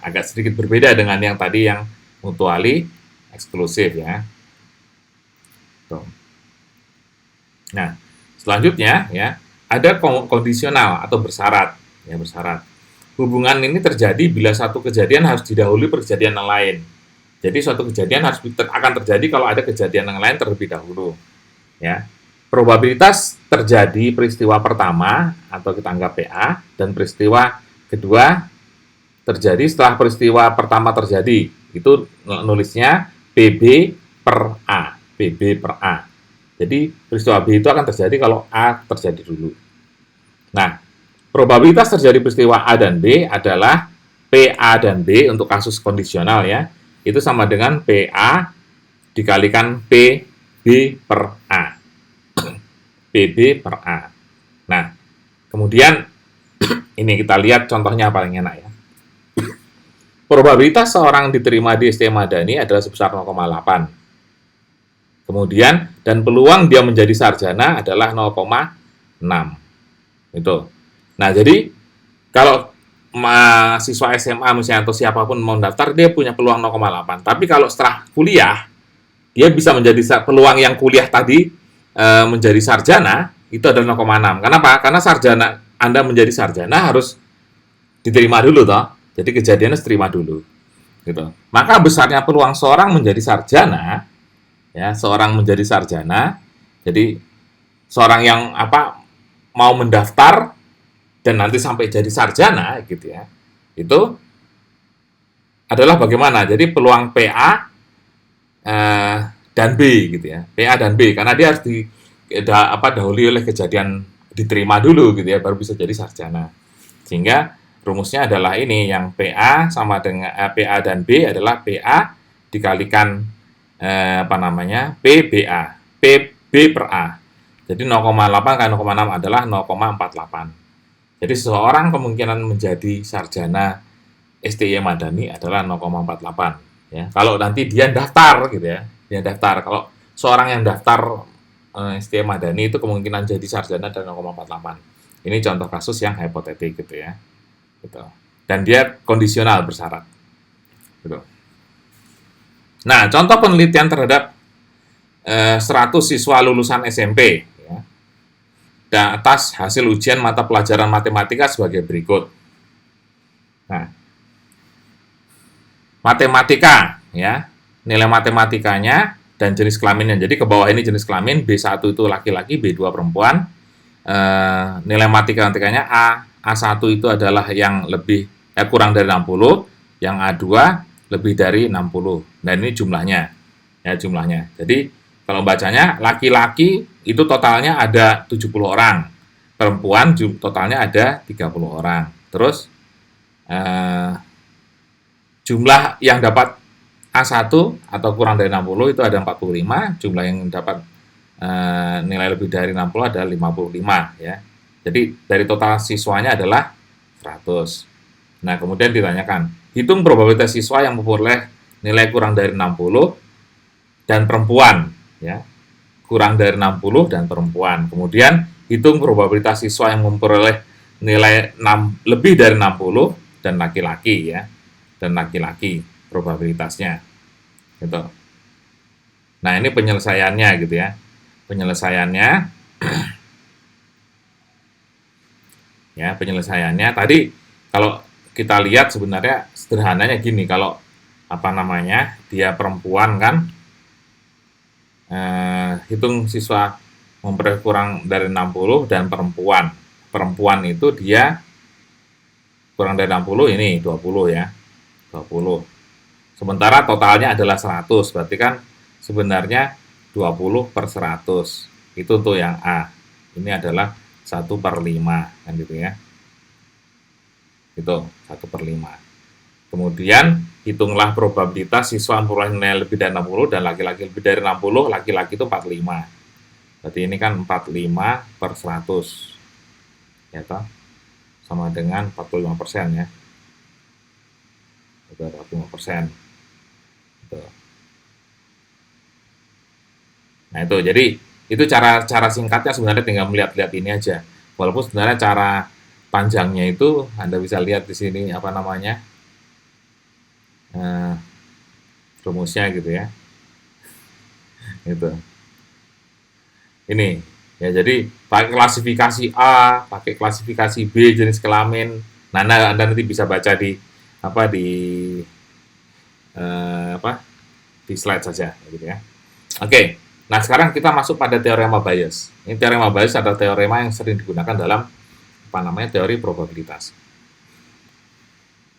agak sedikit berbeda dengan yang tadi yang mutually eksklusif ya. Tuh. Nah, selanjutnya ya, ada kondisional atau bersyarat, ya bersyarat. Hubungan ini terjadi bila satu kejadian harus didahului kejadian yang lain. Jadi suatu kejadian akan terjadi kalau ada kejadian yang lain terlebih dahulu. Ya. Probabilitas terjadi peristiwa pertama atau kita anggap PA dan peristiwa kedua terjadi setelah peristiwa pertama terjadi. Itu nulisnya PB per A. PB per A. Jadi peristiwa B itu akan terjadi kalau A terjadi dulu. Nah, probabilitas terjadi peristiwa A dan B adalah PA dan B untuk kasus kondisional ya. Itu sama dengan PA dikalikan PB per A. PB per A. Nah, kemudian ini kita lihat contohnya paling enak ya. Probabilitas seorang diterima di ST Madani adalah sebesar 0,8. Kemudian, dan peluang dia menjadi sarjana adalah 0,6. Itu. Nah, jadi kalau mahasiswa SMA misalnya atau siapapun mau daftar, dia punya peluang 0,8. Tapi kalau setelah kuliah, dia bisa menjadi peluang yang kuliah tadi menjadi sarjana, itu adalah 0,6. Kenapa? Karena sarjana Anda menjadi sarjana harus diterima dulu toh. Jadi kejadiannya diterima dulu. Gitu. Maka besarnya peluang seorang menjadi sarjana, ya, seorang menjadi sarjana, jadi seorang yang mau mendaftar dan nanti sampai jadi sarjana gitu ya. Itu adalah bagaimana? Jadi peluang PA dan B gitu ya. PA dan B karena dia harus dahului oleh kejadian diterima dulu gitu ya, baru bisa jadi sarjana. Sehingga rumusnya adalah ini, yang PA sama dengan PA dan B adalah PA dikalikan PBA, PB per A. Jadi 0,8 kali 0,6 adalah 0,48. Jadi seseorang kemungkinan menjadi sarjana STI Madani adalah 0,48 ya. Kalau nanti dia daftar gitu ya. Dia daftar. Kalau seorang yang daftar STI Madani itu kemungkinan jadi sarjana adalah 0,48. Ini contoh kasus yang hipotetik gitu ya. Gitu. Dan dia kondisional bersyarat. Gitu. Nah, contoh penelitian terhadap 100 siswa lulusan SMP ya, dan atas hasil ujian mata pelajaran matematika sebagai berikut. Nah, matematika ya, nilai matematikanya dan jenis kelaminnya. Jadi ke bawah ini jenis kelamin, B1 itu laki-laki, B2 perempuan. Nilai matematikanya A1 itu adalah yang kurang dari 60, yang A2 lebih dari 60. Dan ini jumlahnya. Ya, jumlahnya. Jadi kalau bacanya laki-laki itu totalnya ada 70 orang. Perempuan totalnya ada 30 orang. Terus jumlah yang dapat A1 atau kurang dari 60 itu ada 45, jumlah yang dapat nilai lebih dari 60 ada 55 ya. Jadi dari total siswanya adalah 100. Nah, kemudian ditanyakan, hitung probabilitas siswa yang memperoleh nilai kurang dari 60 dan perempuan ya. Kurang dari 60 dan perempuan. Kemudian hitung probabilitas siswa yang memperoleh nilai lebih dari 60 dan laki-laki ya. Dan laki-laki probabilitasnya. Gitu. Nah, ini penyelesaiannya gitu ya. Penyelesaiannya ya, penyelesaiannya tadi kalau kita lihat sebenarnya sederhananya gini, kalau dia perempuan kan, hitung siswa memperoleh kurang dari 60 dan perempuan itu dia kurang dari 60 ini 20 ya, 20. Sementara totalnya adalah 100, berarti kan sebenarnya 20 per 100. Itu untuk yang A. Ini adalah 1/5 kan gitu ya. Itu 1/5. Kemudian hitunglah probabilitas siswa memperoleh nilai lebih dari 60 dan laki-laki lebih dari 60, laki-laki itu 45. Berarti ini kan 45 per 100. Ya toh? Sama dengan 45% ya. Itu 45%. Gitu. Nah itu, jadi itu cara singkatnya sebenarnya tinggal melihat-lihat ini aja. Walaupun sebenarnya cara panjangnya itu Anda bisa lihat di sini apa namanya eh, rumusnya gitu ya. Gitu. Ini ya jadi pakai klasifikasi A, pakai klasifikasi B jenis kelamin. Nah, Anda nanti bisa baca di apa di apa di slide saja gitu ya. Oke. Nah, sekarang kita masuk pada teorema Bayes. Ini teorema Bayes adalah teorema yang sering digunakan dalam apa namanya teori probabilitas.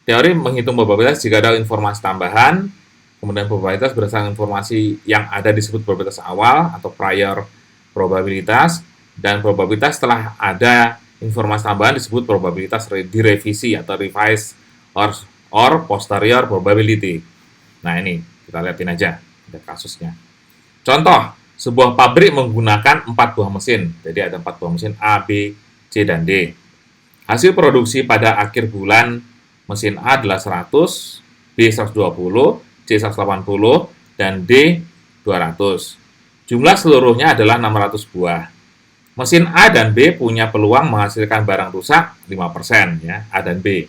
Teori menghitung probabilitas jika ada informasi tambahan, kemudian probabilitas berdasarkan informasi yang ada disebut probabilitas awal atau prior probabilitas, dan probabilitas setelah ada informasi tambahan disebut probabilitas direvisi atau revised or posterior probability. Nah ini kita lihatin aja ada kasusnya. Contoh, sebuah pabrik menggunakan 4 buah mesin. Jadi ada 4 buah mesin A, B, C, dan D. Hasil produksi pada akhir bulan mesin A adalah 100, B 120, C 180, dan D 200. Jumlah seluruhnya adalah 600 buah. Mesin A dan B punya peluang menghasilkan barang rusak 5% ya, A dan B.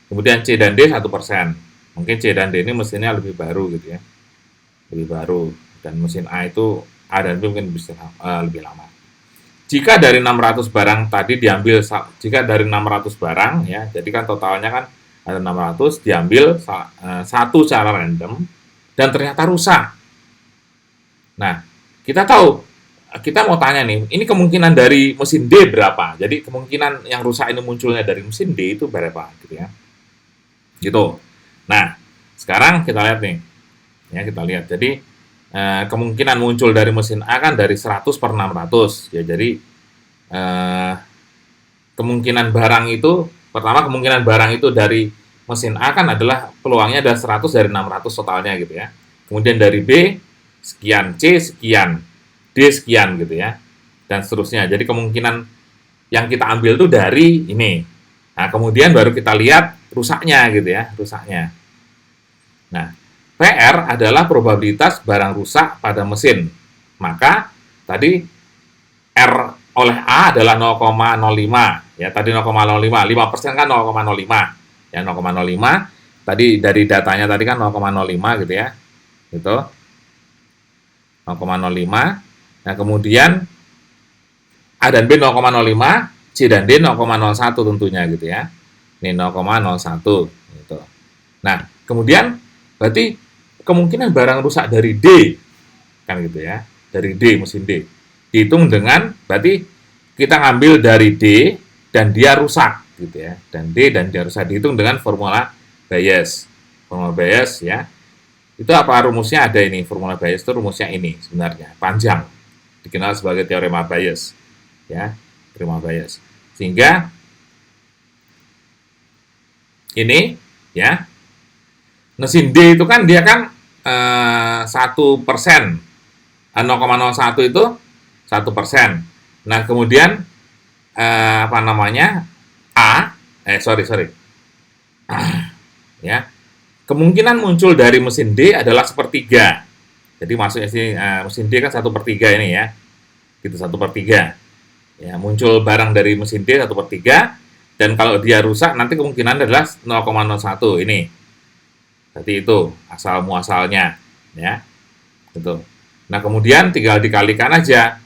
Kemudian C dan D 1%. Mungkin C dan D ini mesinnya lebih baru gitu ya. Lebih baru. Dan mesin A itu A dan B mungkin bisa lebih lama. Jika dari 600 barang tadi diambil, jika dari 600 barang ya, jadi kan totalnya kan ada 600, diambil satu secara random dan ternyata rusak. Nah, kita tahu, kita mau tanya nih, ini kemungkinan dari mesin D berapa? Jadi kemungkinan yang rusak ini munculnya dari mesin D itu berapa gitu ya. Gitu. Nah, sekarang kita lihat nih. Ya, kita lihat. Jadi kemungkinan muncul dari mesin A kan dari 100 per 600 ya, jadi kemungkinan barang itu pertama kemungkinan barang itu dari mesin A kan adalah peluangnya adalah 100 dari 600 totalnya gitu ya, kemudian dari B sekian, C sekian, D sekian gitu ya, dan seterusnya. Jadi kemungkinan yang kita ambil itu dari ini. Nah kemudian baru kita lihat rusaknya gitu ya, rusaknya. Nah PR adalah probabilitas barang rusak pada mesin. Maka tadi R oleh A adalah 0,05. Ya, tadi 0,05. 5% kan 0,05. Ya, 0,05. Tadi dari datanya tadi kan 0,05 gitu ya. Gitu. 0,05. Nah, kemudian A dan B 0,05, C dan D 0,01 tentunya gitu ya. Ini 0,01 gitu. Nah, kemudian berarti kemungkinan barang rusak dari D kan gitu ya, dari D, mesin D dihitung dengan berarti kita ngambil dari D dan dia rusak gitu ya, dan D dan dia rusak dihitung dengan formula Bayes. Formula Bayes ya, itu apa rumusnya? Ada ini formula Bayes, itu rumusnya ini sebenarnya panjang, dikenal sebagai teorema Bayes ya, teorema Bayes. Sehingga ini ya, mesin D itu kan dia kan 1%, 0,01 itu 1%. Nah kemudian apa namanya ya, kemungkinan muncul dari mesin D adalah sepertiga. Jadi maksudnya sih mesin D kan 1/3 ini ya, gitu 1/3. Ya muncul barang dari mesin D 1/3, dan kalau dia rusak nanti kemungkinan adalah 0,01 ini. Berarti itu asal muasalnya ya. Gitu. Nah, kemudian tinggal dikalikan aja.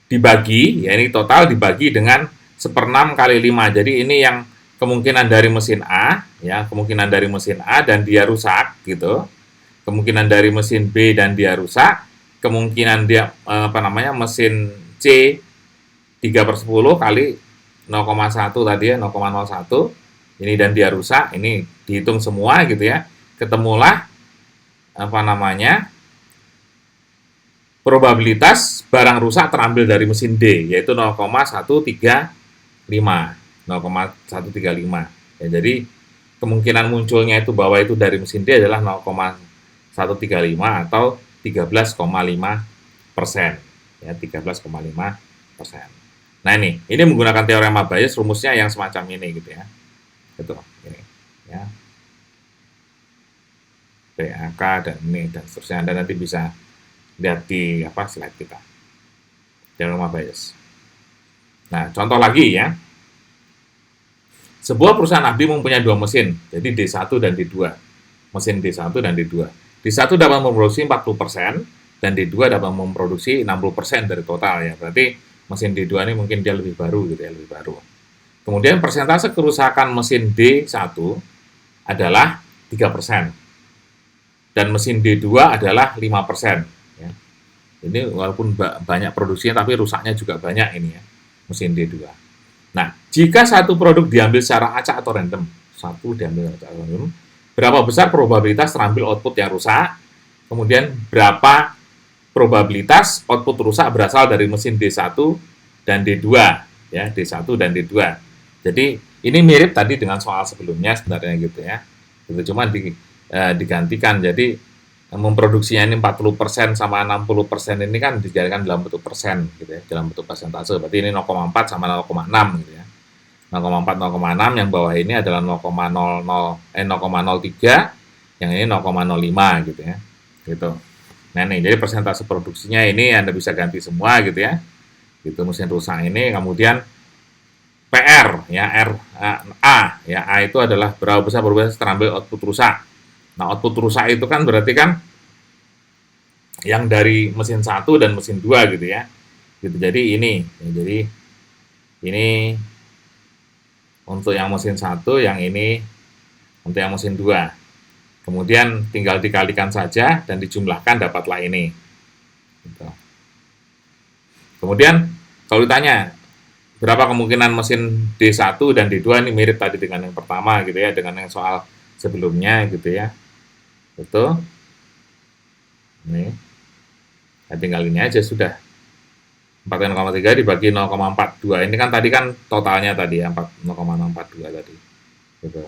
Dibagi, ya ini total dibagi dengan 1/6 kali 5. Jadi ini yang kemungkinan dari mesin A ya, kemungkinan dari mesin A dan dia rusak gitu. Kemungkinan dari mesin B dan dia rusak, kemungkinan dia mesin C 3/10 kali 0,1 tadi ya, 0,01 ini dan dia rusak, ini dihitung semua gitu ya. Ketemulah probabilitas barang rusak terambil dari mesin D, yaitu 0,135. Ya, jadi kemungkinan munculnya itu bahwa itu dari mesin D adalah 0,135 atau 13,5%. ya 13,5%. Nah ini menggunakan teorema Bayes, rumusnya yang semacam ini gitu ya, itu ini ya, PAK dan ini dan seterusnya. Anda nanti bisa lihat di slide kita, teorema Bayes. Nah contoh lagi ya, sebuah perusahaan ABDI mempunyai dua mesin, jadi D1 dan D2, mesin D1 dan D2. D1 dapat memproduksi 40% dan D2 dapat memproduksi 60% dari total ya. Berarti mesin D2 ini mungkin dia lebih baru gitu ya, lebih baru. Kemudian persentase kerusakan mesin D1 adalah 3% dan mesin D2 adalah 5%. Ya. Ini walaupun banyak produksinya tapi rusaknya juga banyak ini ya, mesin D2. Nah, jika satu produk diambil secara acak atau random, berapa besar probabilitas terambil output yang rusak? Kemudian berapa probabilitas output rusak berasal dari mesin D1 dan D2 ya, D1 dan D2. Jadi ini mirip tadi dengan soal sebelumnya sebenarnya gitu ya. Itu cuma digantikan. Jadi memproduksinya ini 40% sama 60% ini kan dijadikan dalam bentuk persen gitu ya, dalam bentuk persentase. Berarti ini 0,4 sama 0,6 gitu ya. 0,4 0,6 yang bawah ini adalah 0,03, yang ini 0,05 gitu ya. Gitu. Nah nih, jadi persentase produksinya ini Anda bisa ganti semua gitu ya. Gitu mesin rusak ini, kemudian PR ya, A ya, A itu adalah berapa besar probabilitas terambil output rusak. Nah, output rusak itu kan berarti kan yang dari mesin 1 dan mesin 2 gitu ya. Gitu. Jadi ini, ya, jadi ini untuk yang mesin 1, yang ini untuk yang mesin 2. Kemudian tinggal dikalikan saja dan dijumlahkan dapatlah ini. Gitu. Kemudian kalau ditanya berapa kemungkinan mesin D1 dan D2, ini mirip tadi dengan yang pertama gitu ya, dengan yang soal sebelumnya gitu ya. Itu ini nah, tinggal ini aja sudah 4,3 dibagi 0,42, ini kan tadi kan totalnya tadi ya 0,042 tadi gitu.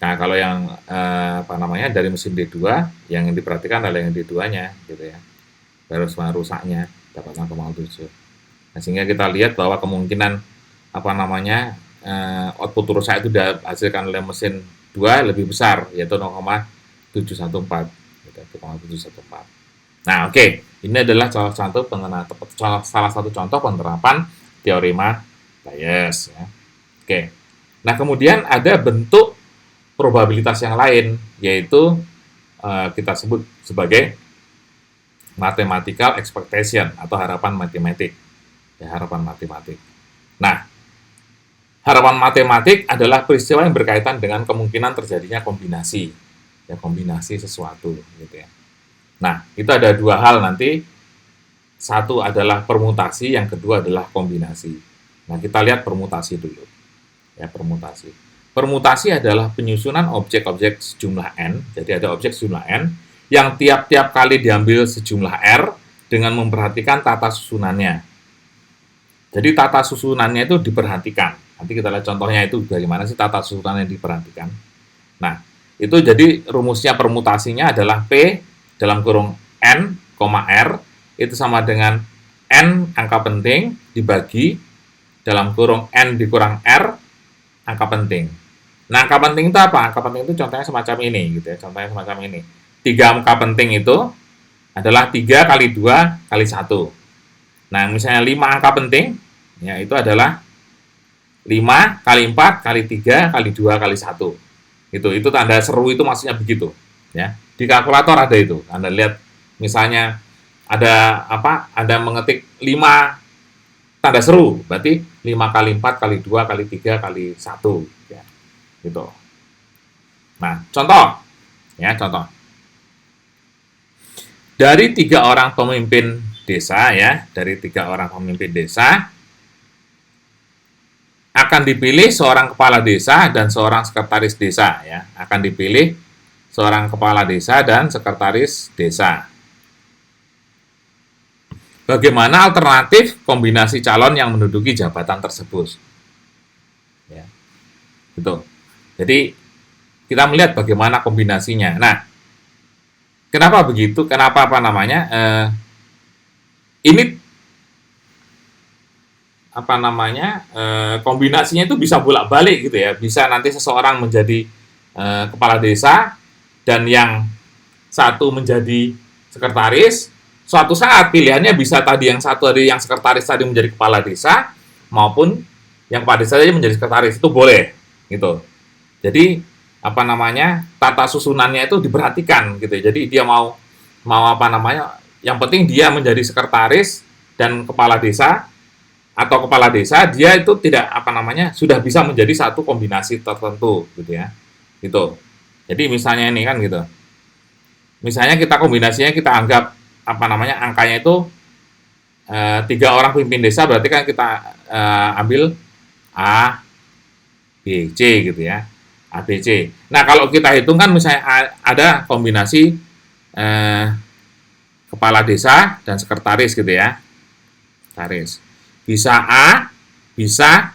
Nah kalau yang dari mesin D2 yang diperhatikan adalah yang D2-nya gitu ya, baru rusaknya dapat 0,7. Nah, sehingga kita lihat bahwa kemungkinan output rusak itu dihasilkan oleh mesin 2 lebih besar, yaitu 0,714 gitu, 0,714. Nah, oke. Ini adalah salah satu contoh penerapan teorema Bayes ya. Oke. Nah, kemudian ada bentuk probabilitas yang lain, yaitu kita sebut sebagai mathematical expectation atau harapan matematik. Ya, harapan matematik. Nah, harapan matematik adalah peristiwa yang berkaitan dengan kemungkinan terjadinya kombinasi, ya, kombinasi sesuatu gitu ya. Nah, itu ada dua hal nanti. Satu adalah permutasi, yang kedua adalah kombinasi. Nah, kita lihat permutasi dulu. Ya, permutasi. Permutasi adalah penyusunan objek-objek sejumlah n. Jadi ada objek sejumlah n yang tiap-tiap kali diambil sejumlah r dengan memperhatikan tata susunannya. Jadi tata susunannya itu diperhatikan. Nanti kita lihat contohnya itu bagaimana sih tata susunan yang diperhatikan. Nah, itu jadi rumusnya permutasinya adalah P dalam kurung N, R itu sama dengan N angka penting dibagi dalam kurung N dikurang R angka penting. Nah, angka penting itu apa? Angka penting itu contohnya semacam ini gitu ya. Contohnya semacam ini. 3 angka penting itu adalah 3 kali 2 kali 1. Nah, misalnya 5 angka penting ya itu adalah 5 kali 4 kali 3 kali 2 kali 1. Itu tanda seru itu maksudnya begitu ya. Di kalkulator ada itu. Anda lihat misalnya ada Anda mengetik 5 tanda seru, berarti 5 kali 4 kali 2 kali 3 kali 1 ya. Gitu. Nah, contoh. Dari 3 orang pemimpin desa ya, akan dipilih seorang kepala desa dan seorang sekretaris desa ya. Akan dipilih seorang kepala desa dan sekretaris desa. Bagaimana alternatif kombinasi calon yang menduduki jabatan tersebut? Ya, gitu. Jadi kita melihat bagaimana kombinasinya. Nah, kenapa begitu? Kenapa ini apa namanya, kombinasinya itu bisa bolak-balik gitu ya. Bisa nanti seseorang menjadi kepala desa dan yang satu menjadi sekretaris. Suatu saat pilihannya bisa tadi yang satu tadi yang sekretaris tadi menjadi kepala desa maupun yang kepala desa saja menjadi sekretaris, itu boleh gitu. Jadi apa namanya, tata susunannya itu diperhatikan gitu ya. Jadi dia mau mau apa namanya, yang penting dia menjadi sekretaris dan kepala desa atau kepala desa, dia itu tidak apa namanya, sudah bisa menjadi satu kombinasi tertentu gitu ya. Gitu. Jadi misalnya ini kan gitu. Misalnya kita kombinasinya kita anggap apa namanya, angkanya itu 3 orang pemimpin desa, berarti kan kita ambil A, B, C gitu ya. A, B, C. Nah, kalau kita hitung kan misalnya ada kombinasi eh, kepala desa dan sekretaris gitu ya. Sekretaris. Bisa A, bisa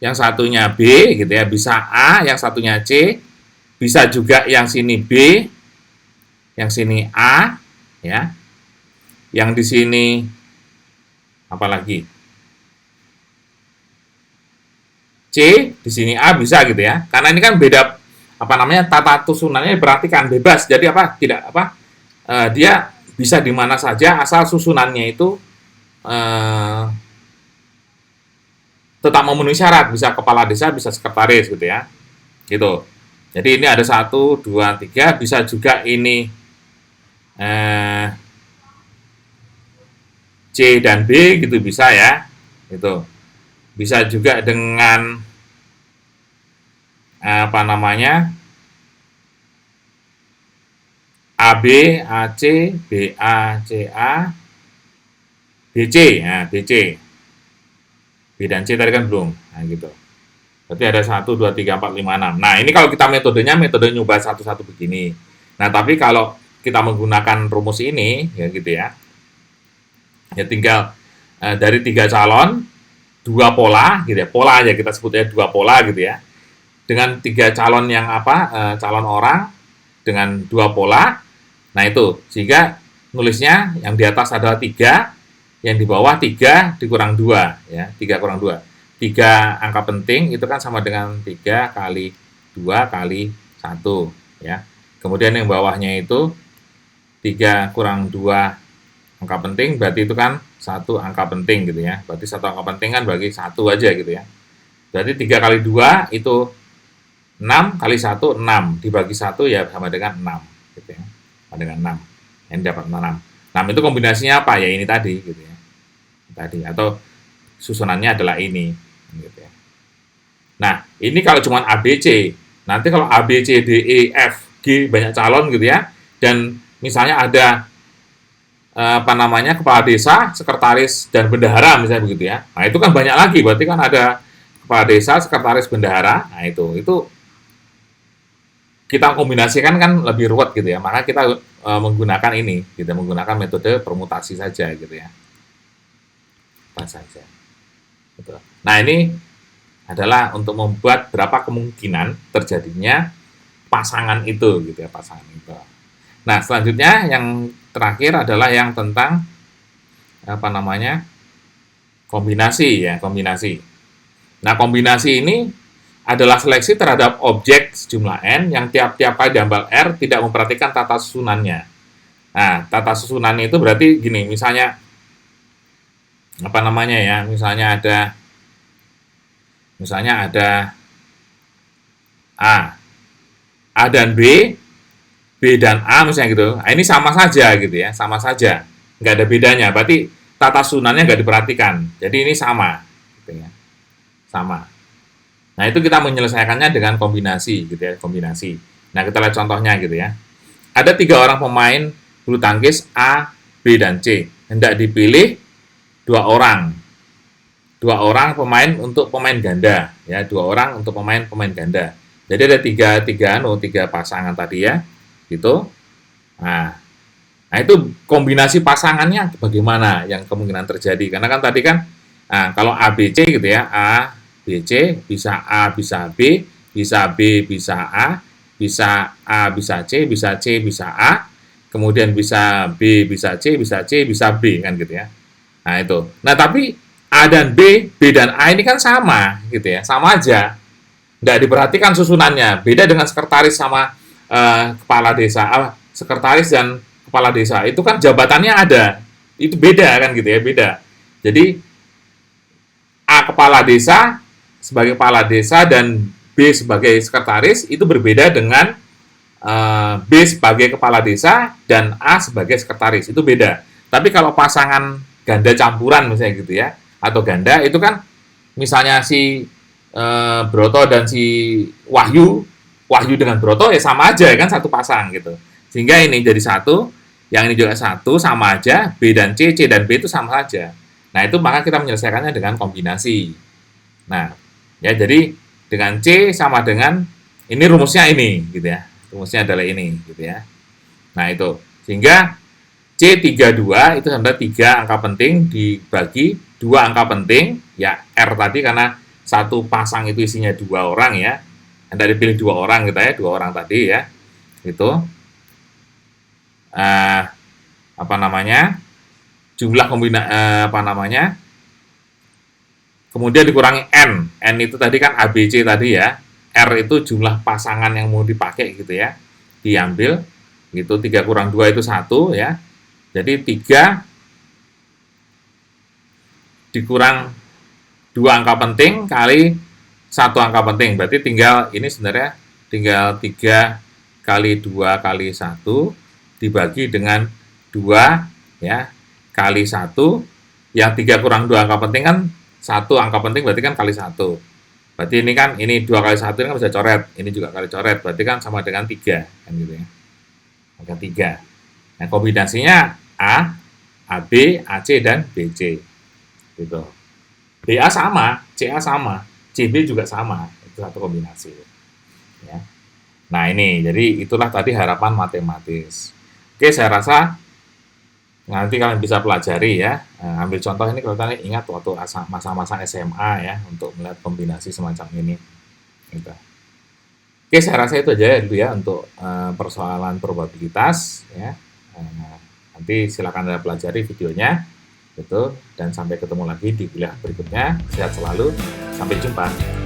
yang satunya B gitu ya, bisa A, yang satunya C, bisa juga yang sini B, yang sini A, ya. Yang di sini apa lagi? C, di sini A bisa gitu ya. Karena ini kan beda apa namanya, tata susunannya diperhatikan bebas. Jadi apa? Tidak apa? Dia bisa di mana saja asal susunannya itu eh, tetap memenuhi syarat, bisa kepala desa, bisa sekretaris gitu ya. Gitu. Jadi ini ada 1, 2, 3, bisa juga ini eh, C dan B gitu bisa ya. Gitu. Bisa juga dengan apa namanya, AB, AC, BA, CA, BC, nah BC, B dan C tadi kan belum, nah gitu. Berarti ada 1, 2, 3, 4, 5, 6. Nah ini kalau kita metodenya metode nyoba satu-satu begini. Nah tapi kalau kita menggunakan rumus ini ya gitu ya, ya tinggal dari 3 calon, 2 pola gitu ya, pola aja kita sebutnya 2 pola gitu ya, dengan 3 calon yang apa, calon orang dengan 2 pola. Nah itu sehingga nulisnya yang di atas adalah 3, yang di bawah 3 dikurang 2 ya, 3 kurang 2. 3 angka penting itu kan sama dengan 3 kali 2 kali 1 ya. Kemudian yang bawahnya itu 3 kurang 2 angka penting, berarti itu kan 1 angka penting gitu ya. Berarti 1 angka penting kan bagi 1 aja gitu ya. Berarti 3 kali 2 itu 6 kali 1 6, dibagi 1 ya sama dengan 6 gitu ya. Sama dengan 6. Ini dapat 6. 6 itu kombinasinya apa? Ya ini tadi gitu ya. Tadi atau susunannya adalah ini gitu ya. Nah, ini kalau cuma ABC. Nanti kalau A B C D E F G banyak calon gitu ya. Dan misalnya ada apa namanya, kepala desa, sekretaris dan bendahara misalnya begitu ya. Nah, itu kan banyak lagi. Berarti kan ada kepala desa, sekretaris, bendahara. Nah, itu kita kombinasikan kan lebih ruwet gitu ya. Maka kita menggunakan ini, kita menggunakan metode permutasi saja gitu ya. Apa saja. Gitu. Nah, ini adalah untuk membuat berapa kemungkinan terjadinya pasangan itu gitu ya, pasangan itu. Nah, selanjutnya yang terakhir adalah yang tentang apa namanya, kombinasi ya, kombinasi. Nah, kombinasi ini adalah seleksi terhadap objek sejumlah n yang tiap-tiap kali diambil R tidak memperhatikan tata susunannya. Nah, tata susunannya itu berarti gini, misalnya apa namanya ya, misalnya ada A dan B dan A misalnya gitu. Nah, ini sama saja gitu ya, sama saja, nggak ada bedanya. Berarti tata susunannya nggak diperhatikan. Jadi ini sama, gitu ya, sama. Nah itu kita menyelesaikannya dengan kombinasi gitu ya, kombinasi. Nah kita lihat contohnya gitu ya. Ada 3 orang pemain bulu tangkis A, B dan C. Hendak dipilih 2 orang. 2 orang pemain untuk pemain ganda ya, 2 orang untuk pemain ganda. Jadi ada tiga pasangan tadi ya, gitu. Nah itu kombinasi pasangannya bagaimana yang kemungkinan terjadi? Karena kan tadi kan, nah, kalau A B C gitu ya, A B C bisa A bisa B, bisa B bisa A, bisa A bisa C, bisa C bisa A, kemudian bisa B bisa C, bisa C bisa B kan gitu ya. Nah itu. Nah tapi A A dan B dan A ini kan sama gitu ya, sama aja. Nggak diperhatikan susunannya. Beda dengan sekretaris sama kepala desa. Sekretaris dan kepala desa itu kan jabatannya ada. Itu beda kan gitu ya, beda. Jadi A kepala desa sebagai kepala desa dan B sebagai sekretaris itu berbeda dengan B sebagai kepala desa dan A sebagai sekretaris. Itu beda. Tapi kalau pasangan ganda campuran misalnya gitu ya, atau ganda itu kan misalnya si Broto dan si Wahyu dengan Broto ya sama aja ya kan, satu pasang gitu. Sehingga ini jadi satu, yang ini juga satu, sama aja, B dan C dan B itu sama saja. Nah, itu maka kita menyelesaikannya dengan kombinasi. Nah, ya jadi dengan C sama dengan ini rumusnya ini gitu ya. Rumusnya adalah ini gitu ya. Nah, itu. Sehingga C32 itu sama 3 angka penting dibagi 2 angka penting, ya R tadi karena satu pasang itu isinya 2 orang ya. Anda dipilih 2 orang gitu ya, 2 orang tadi ya. Itu apa namanya? Jumlah kemudian dikurangi N itu tadi kan ABC tadi ya, R itu jumlah pasangan yang mau dipakai gitu ya, diambil gitu, 3 kurang 2 itu 1 ya, jadi 3 dikurang 2 angka penting kali 1 angka penting, berarti tinggal ini sebenarnya tinggal 3 kali 2 kali 1 dibagi dengan 2 ya, kali 1, yang 3 kurang 2 angka penting kan 1 angka penting berarti kan kali 1. Berarti ini kan, ini 2 kali 1 ini kan bisa coret, ini juga kali coret, berarti kan sama dengan 3 kan gitu ya. Maka 3. Nah, kombinasinya A, AB, AC dan BC. Gitu. BA sama, CA sama, CB juga sama, itu satu kombinasi. Ya. Nah, ini jadi itulah tadi harapan matematis. Oke, saya rasa nanti kalian bisa pelajari ya, ambil contoh ini kalau kalian ingat waktu masa-masa SMA ya, untuk melihat kombinasi semacam ini gitu. Oke, saya rasa itu aja dulu ya untuk persoalan probabilitas ya. Nanti silakan Anda pelajari videonya gitu, dan sampai ketemu lagi di kuliah berikutnya. Sehat selalu, sampai jumpa.